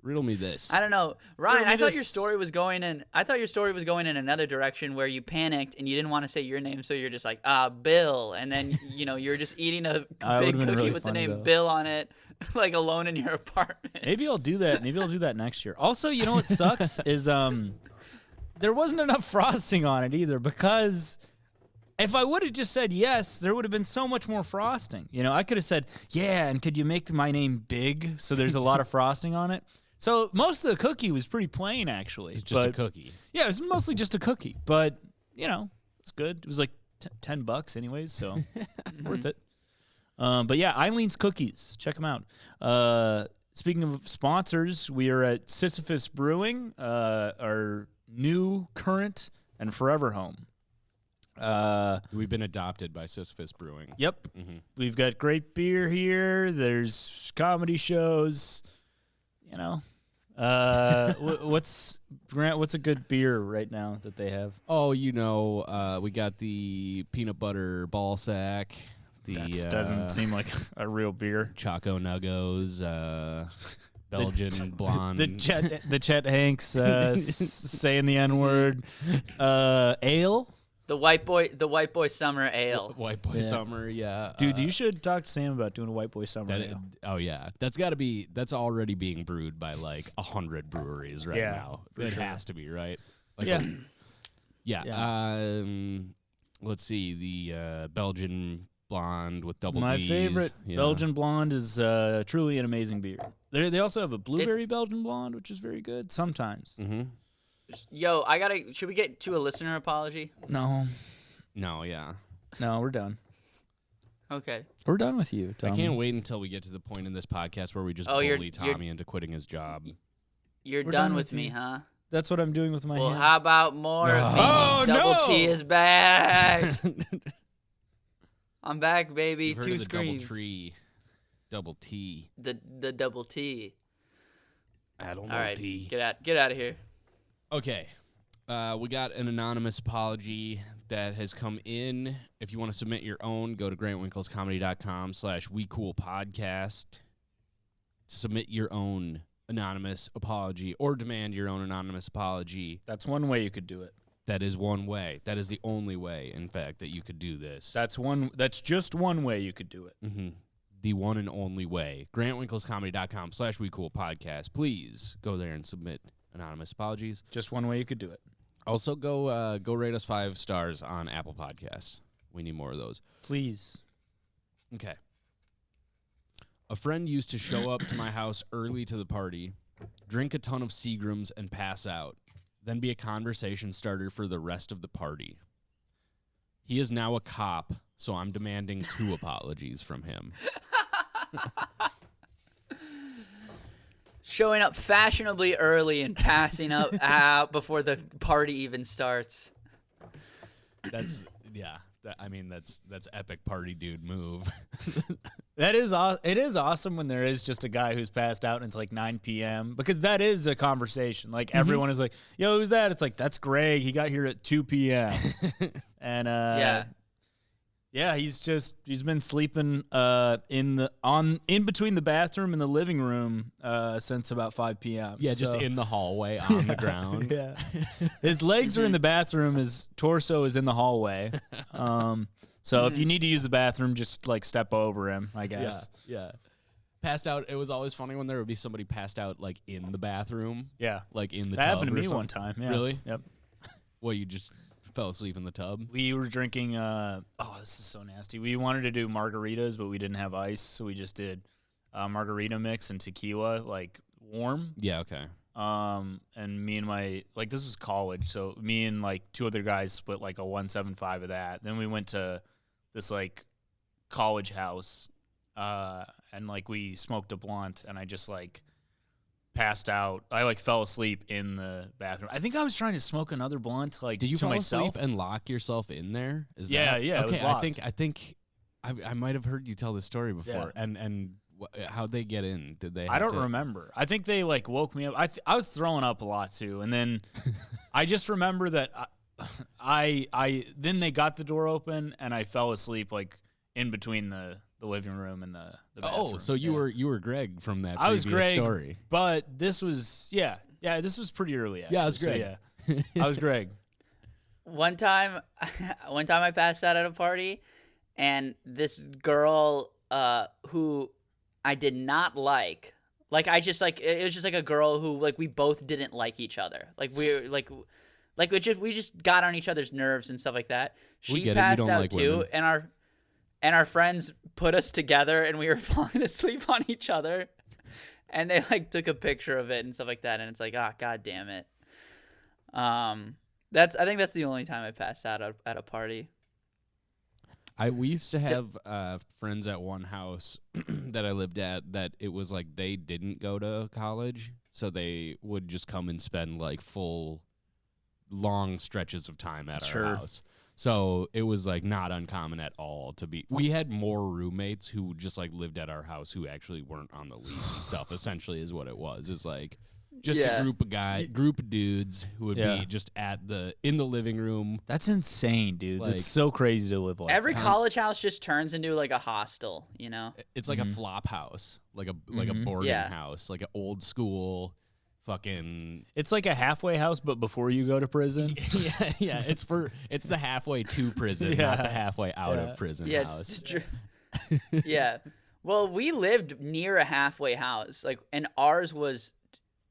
Riddle me this. I don't know, Ryan. me I thought your this. story was going in. I thought your story was going in another direction where you panicked and you didn't want to say your name, so you're just like, Bill, and then you're just eating a That big would've been cookie really with the funny, name though. Bill on it, like alone in your apartment. Maybe I'll do that. Maybe I'll do that next year. Also, you know what sucks is there wasn't enough frosting on it either, because if I would have just said yes, there would have been so much more frosting. I could have said, yeah, and could you make my name big so there's a lot of frosting on it? So most of the cookie was pretty plain, actually. It's just a cookie. Yeah, it was mostly just a cookie, but, it's good. It was like $10 anyways, so worth it. But yeah, Eileen's Cookies. Check them out. Speaking of sponsors, we are at Sisyphus Brewing, our new, current, and forever home. We've been adopted by Sisyphus Brewing. Yep. We've got great beer here. There's comedy shows. What's a good beer right now that they have? Oh, we got the peanut butter ball sack. That doesn't seem like a real beer. Choco Nuggos, Belgian blonde. The Chet Hanks saying the N-word. Ale. The white boy summer ale. White Boy Summer, yeah. Dude, you should talk to Sam about doing a White Boy Summer ale. Oh yeah, that's already being brewed by like 100 breweries right Yeah, now. for It sure. has to be, right? Like, Yeah. yeah. Let's see, the Belgian blonde with double My Ds. favorite Yeah. Belgian blonde is truly an amazing beer. They also have a blueberry Belgian blonde, which is very good sometimes. Mm-hmm. Yo, should we get to a listener apology? No, Yeah. we're done. Okay. We're done with you, Tommy. I can't wait until we get to the point in this podcast where we just Oh, bully Tommy into quitting his job. You're We're done done with with me, you. huh? That's what I'm doing with my Well, hand. how about more of me? Oh, Double no! T is back. I'm back, baby. You've heard 2 of the screens. double tree, double T. The double T. I don't know All right, T. get out of here. Okay. We got an anonymous apology that has come in. If you want to submit your own, go to grantwinklescomedy.com/wecoolpodcast to submit your own anonymous apology or demand your own anonymous apology. That's one way you could do it. That is one way. That is the only way, in fact, that you could do this. That's just one way you could do it. Mm-hmm. The one and only way. grantwinklescomedy.com/wecoolpodcast. Please go there and submit anonymous apologies. Just one way you could do it. Also, go rate us 5 stars on Apple Podcasts. We need more of those. Please. Okay. A friend used to show up to my house early to the party, drink a ton of Seagrams, and pass out, then be a conversation starter for the rest of the party. He is now a cop, so I'm demanding 2 apologies from him. Showing up fashionably early and passing out before the party even starts. That's that's epic party dude move. It is awesome when there is just a guy who's passed out and it's like 9 p.m. because that is a conversation. Like everyone is like, "Yo, who's that?" It's like, "That's Greg. He got here at 2 p.m." And yeah, he's been sleeping in between the bathroom and the living room since about 5 p.m. Yeah, just in the hallway on the ground. Yeah, his legs are in the bathroom. His torso is in the hallway. So if you need to use the bathroom, just like step over him, I guess. Yeah. Passed out. It was always funny when there would be somebody passed out like in the bathroom. Yeah, like in the that tub happened to or me something. one time. Yeah. Really? Yep. Well, you just fell asleep in the tub. We were drinking. This is so nasty. We wanted to do margaritas, but we didn't have ice, so we just did margarita mix and tequila, like warm. Yeah. Okay. And me and this was college, so me and like 2 other guys split like a 175 of that. Then we went to this like college house, and like we smoked a blunt, and I just like passed out. I like fell asleep in the bathroom. I think I was trying to smoke another blunt, like Did you to fall myself. asleep and lock yourself in there? Yeah, that? yeah, it Okay, was locked. I think I might have heard you tell this story before. Yeah. And how'd they get in? Did they? I don't remember. I think they like woke me up. I was throwing up a lot too, and then I just remember that I then they got the door open and I fell asleep like in between the living room and the bathroom. Oh, so you were Greg from that I was previous Greg, story. but this was this was pretty early. Actually. Yeah, I was Greg. So, yeah, I was Greg. One time I passed out at a party, and this girl who I did not like I just like it was just like a girl who like we both didn't like each other. Like we just got on each other's nerves and stuff like that. She passed out like too, women. and our friends put us together, and we were falling asleep on each other, and they like took a picture of it and stuff like that, and it's like, god damn it. I think that's the only time I passed out at a party. We used to have friends at one house that I lived at that it was like they didn't go to college, so they would just come and spend like full long stretches of time at our house. So it was like not uncommon at all to be. We had more roommates who just like lived at our house who actually weren't on the lease and stuff. Essentially, is what it was. Is like just a group of dudes who would be just in the living room. That's insane, dude. Like, that's so crazy to live like. Every college house just turns into like a hostel, you know. It's like a flop house, like a boarding house, like an old school. Fucking, it's like a halfway house, but before you go to prison. yeah. It's the halfway to prison, not the halfway out of prison house. Yeah. Well, we lived near a halfway house, and ours was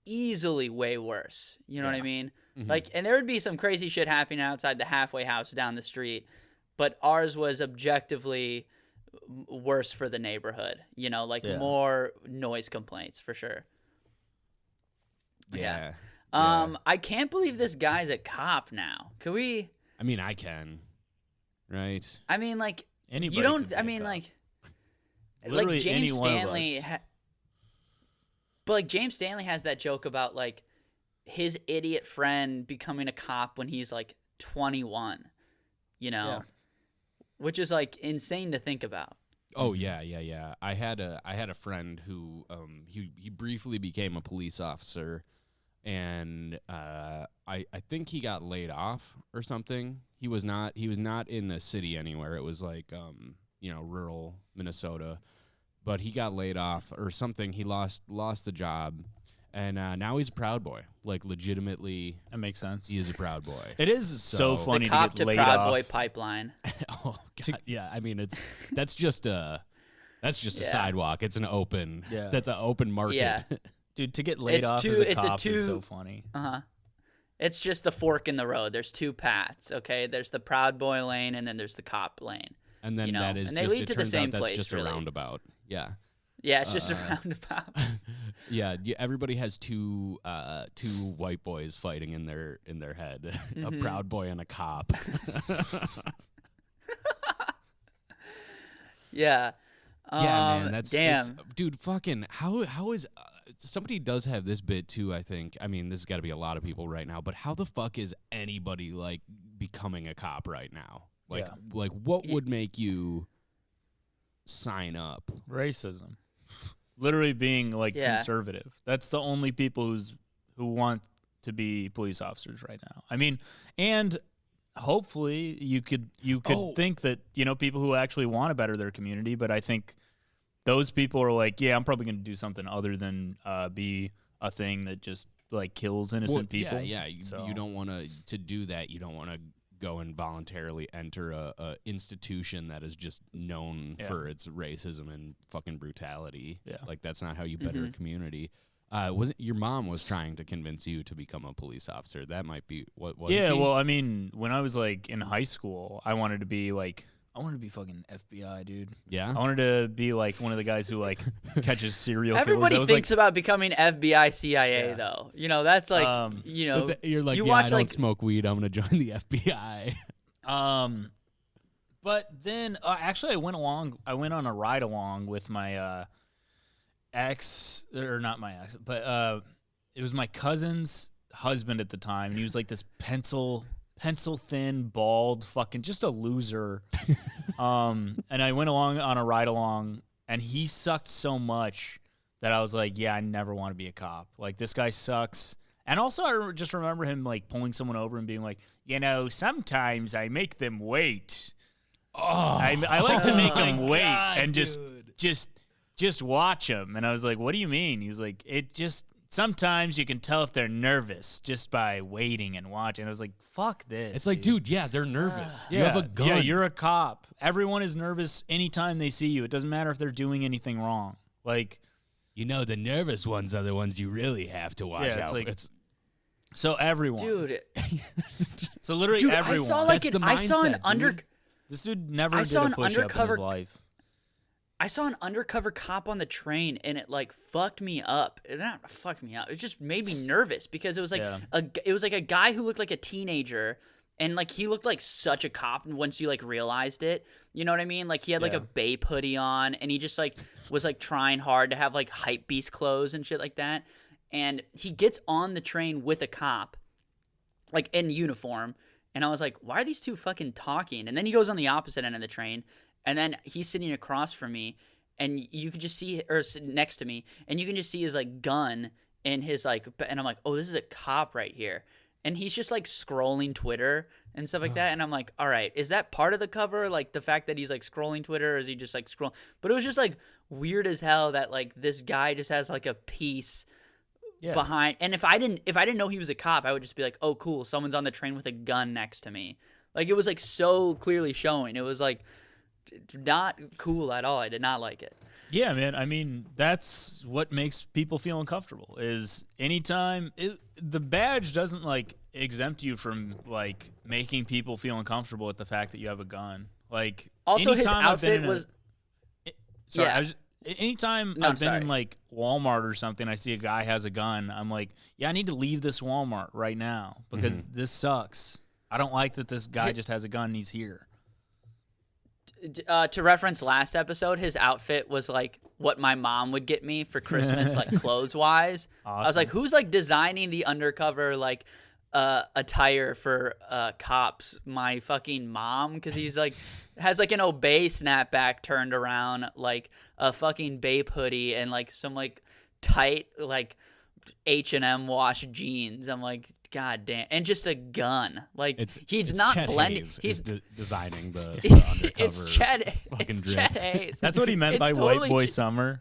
easily way worse. You know what I mean? Mm-hmm. And there would be some crazy shit happening outside the halfway house down the street, but ours was objectively worse for the neighborhood. You know, more noise complaints for sure. Yeah. I can't believe this guy's a cop now. Can we? I mean, I can. Right. I mean, anybody. You don't. I mean, literally James any Stanley. one of us. But James Stanley has that joke about his idiot friend becoming a cop when he's 21. You know, which is insane to think about. Oh yeah. I had a friend who he briefly became a police officer and I think he got laid off or something. He was not in the city anywhere. It was like rural Minnesota, but he got laid off or something. He lost the job, and now he's a Proud Boy. Like legitimately, That makes sense. he is a Proud Boy. It is so So- funny The cop to to get laid Proud off. Boy pipeline. Oh God, yeah. I mean, that's just a Yeah. sidewalk. It's an open. Yeah. That's an open market. Yeah. Dude, to get laid It's off two- as a it's a cop is so two- funny. Uh-huh. It's just the fork in the road. There's two paths, okay? There's the Proud Boy lane and then there's the cop lane. And then You know, that is and they just lead it to the turns same out that's place, just really. a roundabout. Yeah. Yeah, it's just a roundabout. Yeah, everybody has two white boys fighting in their head. A Proud Boy and a cop. Yeah. Yeah, man, that's damn. dude. Fucking how is somebody does have this bit too? I think. I mean, this has got to be a lot of people right now. But how the fuck is anybody like becoming a cop right now? Like, Yeah. like what would make you sign up? Racism. Literally being like Yeah. conservative. That's the only people who want to be police officers right now. I mean, and hopefully you could Oh. think that, people who actually want to better their community, but I think those people are like, yeah, I'm probably going to do something other than be a thing that just like kills innocent people. Yeah, yeah. So- You don't want to do that. You don't want to go and voluntarily enter a institution that is just known Yeah. for its racism and fucking brutality. Yeah. Like that's not how you better a community. Wasn't your mom was trying to convince you to become a police officer? That might be what. Yeah, well, I mean, when I was like in high school, I wanted to be fucking FBI, dude. yeah. I wanted to be like one of the guys who like catches serial killers. Everybody I was thinks about becoming FBI, CIA, Yeah. though. That's like, You're like, you yeah, watch I don't like smoke weed. I'm gonna join the FBI. But then actually, I went on a ride along with my ex, or not my ex, but it was my cousin's husband at the time, and he was like this pencil thin, bald, fucking just a loser. And I went along on a ride along, and he sucked so much that I was like, yeah, I never want to be a cop. Like, this guy sucks. And also, I just remember him like pulling someone over and being like, sometimes I make them wait. Oh, I like to make them wait and just watch them. And I was like, what do you mean? He was like, sometimes you can tell if they're nervous just by waiting and watching. I was like, fuck this. It's like, dude, yeah, they're nervous. Yeah, You have a gun. Yeah, you're a cop. Everyone is nervous anytime they see you. It doesn't matter if they're doing anything wrong. Like, the nervous ones are the ones you really have to watch yeah, out it's like, for. so everyone. dude, So literally dude, everyone. I saw like That's the I saw an mindset, dude. This dude never I did saw a an push-up in undercover- his life. I saw an undercover cop on the train, and it like fucked me up. It not fucked me up. It just made me nervous because it was like Yeah. it was like a guy who looked like a teenager, and like he looked like such a cop. Once you like realized it, you know what I mean? Like he had like Yeah. a Bape hoodie on, and he just like was like trying hard to have like hype beast clothes and shit like that. And he gets on the train with a cop, like in uniform, and I was like, why are these two fucking talking? And then he goes on the opposite end of the train. And then he's sitting across from me, and you could just see, or next to me, and you can just see his like gun in his like, and I'm like, oh, this is a cop right here. And he's just like scrolling Twitter and stuff like that. And I'm like, all right, is that part of the cover? Like the fact that he's like scrolling Twitter, or is he just like scroll? But it was just like weird as hell that like this guy just has like a piece Yeah. behind. And if I didn't know he was a cop, I would just be like, oh, cool, someone's on the train with a gun next to me. Like it was like so clearly showing. It was like not cool at all. I did not like it. Yeah, man. I mean, that's what makes people feel uncomfortable. Is anytime the badge doesn't like exempt you from like making people feel uncomfortable at the fact that you have a gun. Like Also, his anytime I've been outfit in was. Sorry, Yeah. anytime No, I'm I've been sorry. in like Walmart or something, I see a guy has a gun. I'm like, yeah, I need to leave this Walmart right now because this sucks. I don't like that this guy just has a gun and he's here. To reference last episode, his outfit was like what my mom would get me for Christmas, like clothes wise. I was like, who's like designing the undercover like attire for cops? My fucking mom, because he's like has like an Obey snapback turned around, like a fucking Bape hoodie, and like some like tight like H&M wash jeans. I'm like, God damn, and just a gun. Like he's it's not Chet blending. Hayes He's is designing the undercover. it's Chet. fucking It's drip. Chet Hayes. That's what he meant It's by totally white boy summer.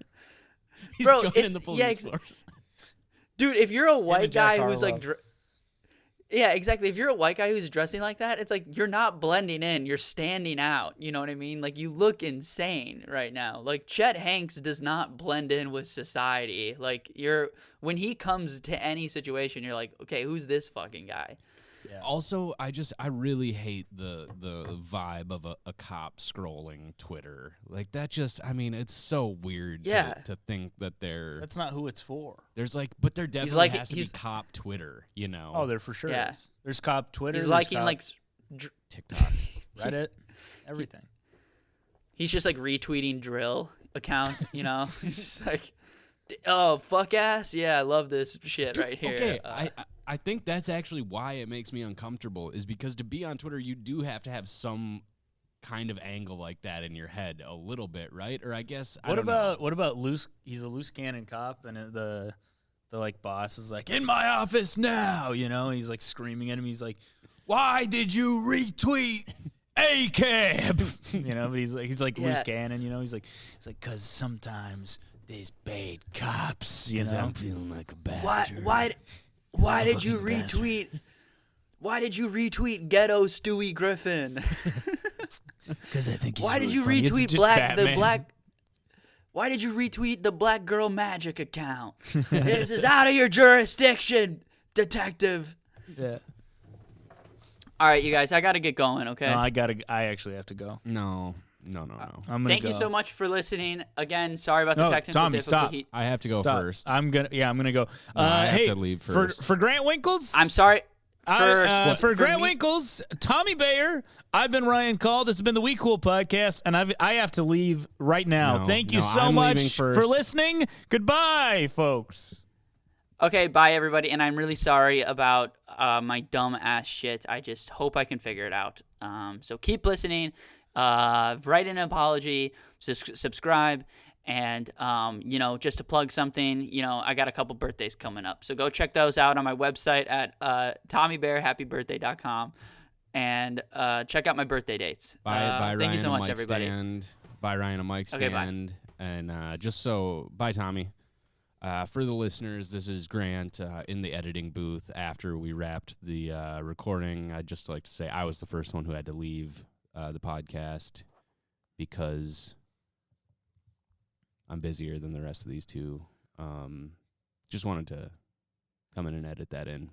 He's Bro, joining it's- the yeah, police force. Dude, if you're a white and Jack guy who's like, Harlow. yeah, exactly. If you're a white guy who's dressing like that, it's like you're not blending in. You're standing out. You know what I mean? Like you look insane right now. Like Chet Hanks does not blend in with society. Like when he comes to any situation, you're like, okay, who's this fucking guy? Yeah. Also, I really hate the vibe of a cop scrolling Twitter. Like that just, I mean, it's so weird Yeah. to think that That's not who it's for. there's like, but there definitely like- has to be he's- cop Twitter, you know? Oh, there for sure Yeah. is. There's cop Twitter. He's there's liking cop like TikTok. Reddit, everything. he's just like retweeting drill account. You know, he's just like, oh fuck ass, yeah, I love this shit right here. Okay, I think that's actually why it makes me uncomfortable, is because to be on Twitter, you do have to have some kind of angle like that in your head a little bit, right? Or I guess I don't know. What about loose? He's a loose cannon cop, and the like boss is like, in my office now. You know, he's like screaming at him. He's like, why did you retweet a cab? You know, but he's like Yeah. loose cannon. You know, he's like because sometimes there's bad cops. You know, I'm feeling like a Why bastard. why did you fucking bastard. retweet? Why did you retweet ghetto Stewie Griffin? because I think he's Why did really you funny. It's retweet just Batman. Why did you retweet the Black Girl Magic account? This is out of your jurisdiction, detective. Yeah. All right, you guys, I got to get going, okay? No, I actually have to go. No. I'm gonna Thank go. you so much for listening. Again, sorry about the No, technical Tommy, stop. difficulty. I have to go Stop. first. I'm gonna go. I have hey, to leave first. For Grant Winkles. I'm sorry. For Grant me- Winkles, Tommy Bayer, I've been Ryan Call. This has been the We Cool podcast, and I have to leave right now. No, Thank you no, so I'm leaving much first. for listening. Goodbye, folks. Okay, bye everybody, and I'm really sorry about my dumb ass shit. I just hope I can figure it out. So keep listening. Write an apology. Subscribe. And, just to plug something, I got a couple birthdays coming up. So go check those out on my website at TommyBearHappyBirthday.com and check out my birthday dates. Bye, thank Ryan, you so a much, mic everybody. stand. Bye, Ryan, a mic Okay, bye. stand. And bye, Tommy. For the listeners, this is Grant in the editing booth after we wrapped the recording. I'd just like to say I was the first one who had to leave the podcast because I'm busier than the rest of these two. Just wanted to come in and edit that in.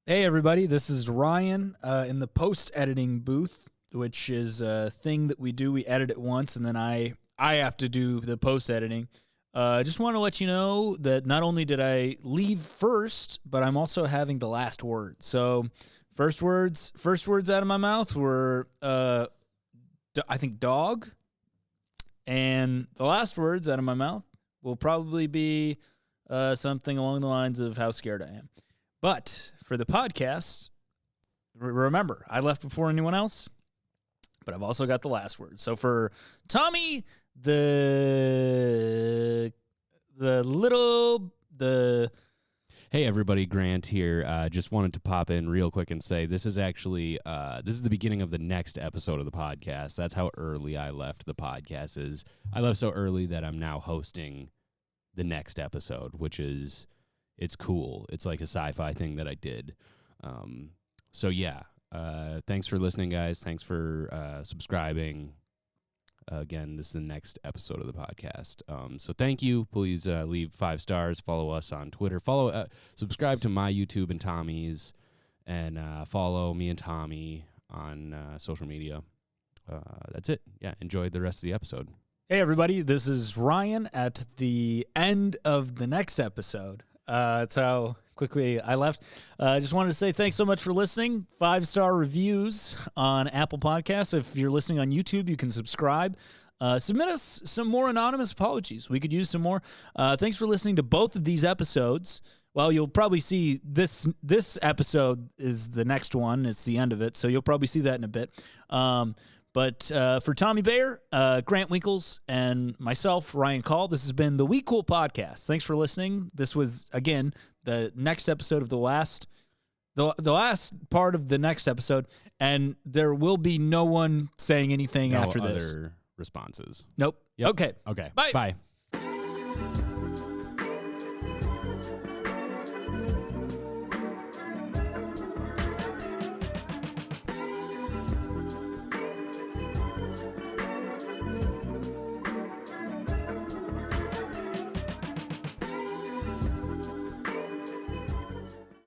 Hey, everybody. This is Ryan in the post-editing booth, which is a thing that we do. We edit it once, and then I have to do the post-editing. Just want to let you know that not only did I leave first, but I'm also having the last word. So first words out of my mouth were, I think, dog. And the last words out of my mouth will probably be something along the lines of how scared I am. But for the podcast, remember, I left before anyone else, but I've also got the last word. So for Tommy, the Hey everybody, Grant here. Just wanted to pop in real quick and say this is actually this is the beginning of the next episode of the podcast. That's how early I left the podcast. I left so early that I'm now hosting the next episode, which is it's cool. It's like a sci-fi thing that I did. So yeah, thanks for listening, guys. Thanks for subscribing. Again, this is the next episode of the podcast. So thank you. Please leave 5 stars. Follow us on Twitter. Subscribe to my YouTube and Tommy's, and follow me and Tommy on social media. That's it. Yeah, enjoy the rest of the episode. Hey, everybody. This is Ryan at the end of the next episode. That's how quickly I left. I just wanted to say thanks so much for listening. 5-star reviews on Apple Podcasts. If you're listening on YouTube, you can subscribe. Submit us some more anonymous apologies. We could use some more. Thanks for listening to both of these episodes. Well, you'll probably see this episode is the next one. It's the end of it, so you'll probably see that in a bit. But for Tommy Bayer, Grant Winkles, and myself, Ryan Call, this has been the We Cool podcast. Thanks for listening. This was, again, the next episode of the last part of the next episode, and there will be no one saying anything No after other this. responses. Nope. Yep. Okay. Okay. Bye. Bye.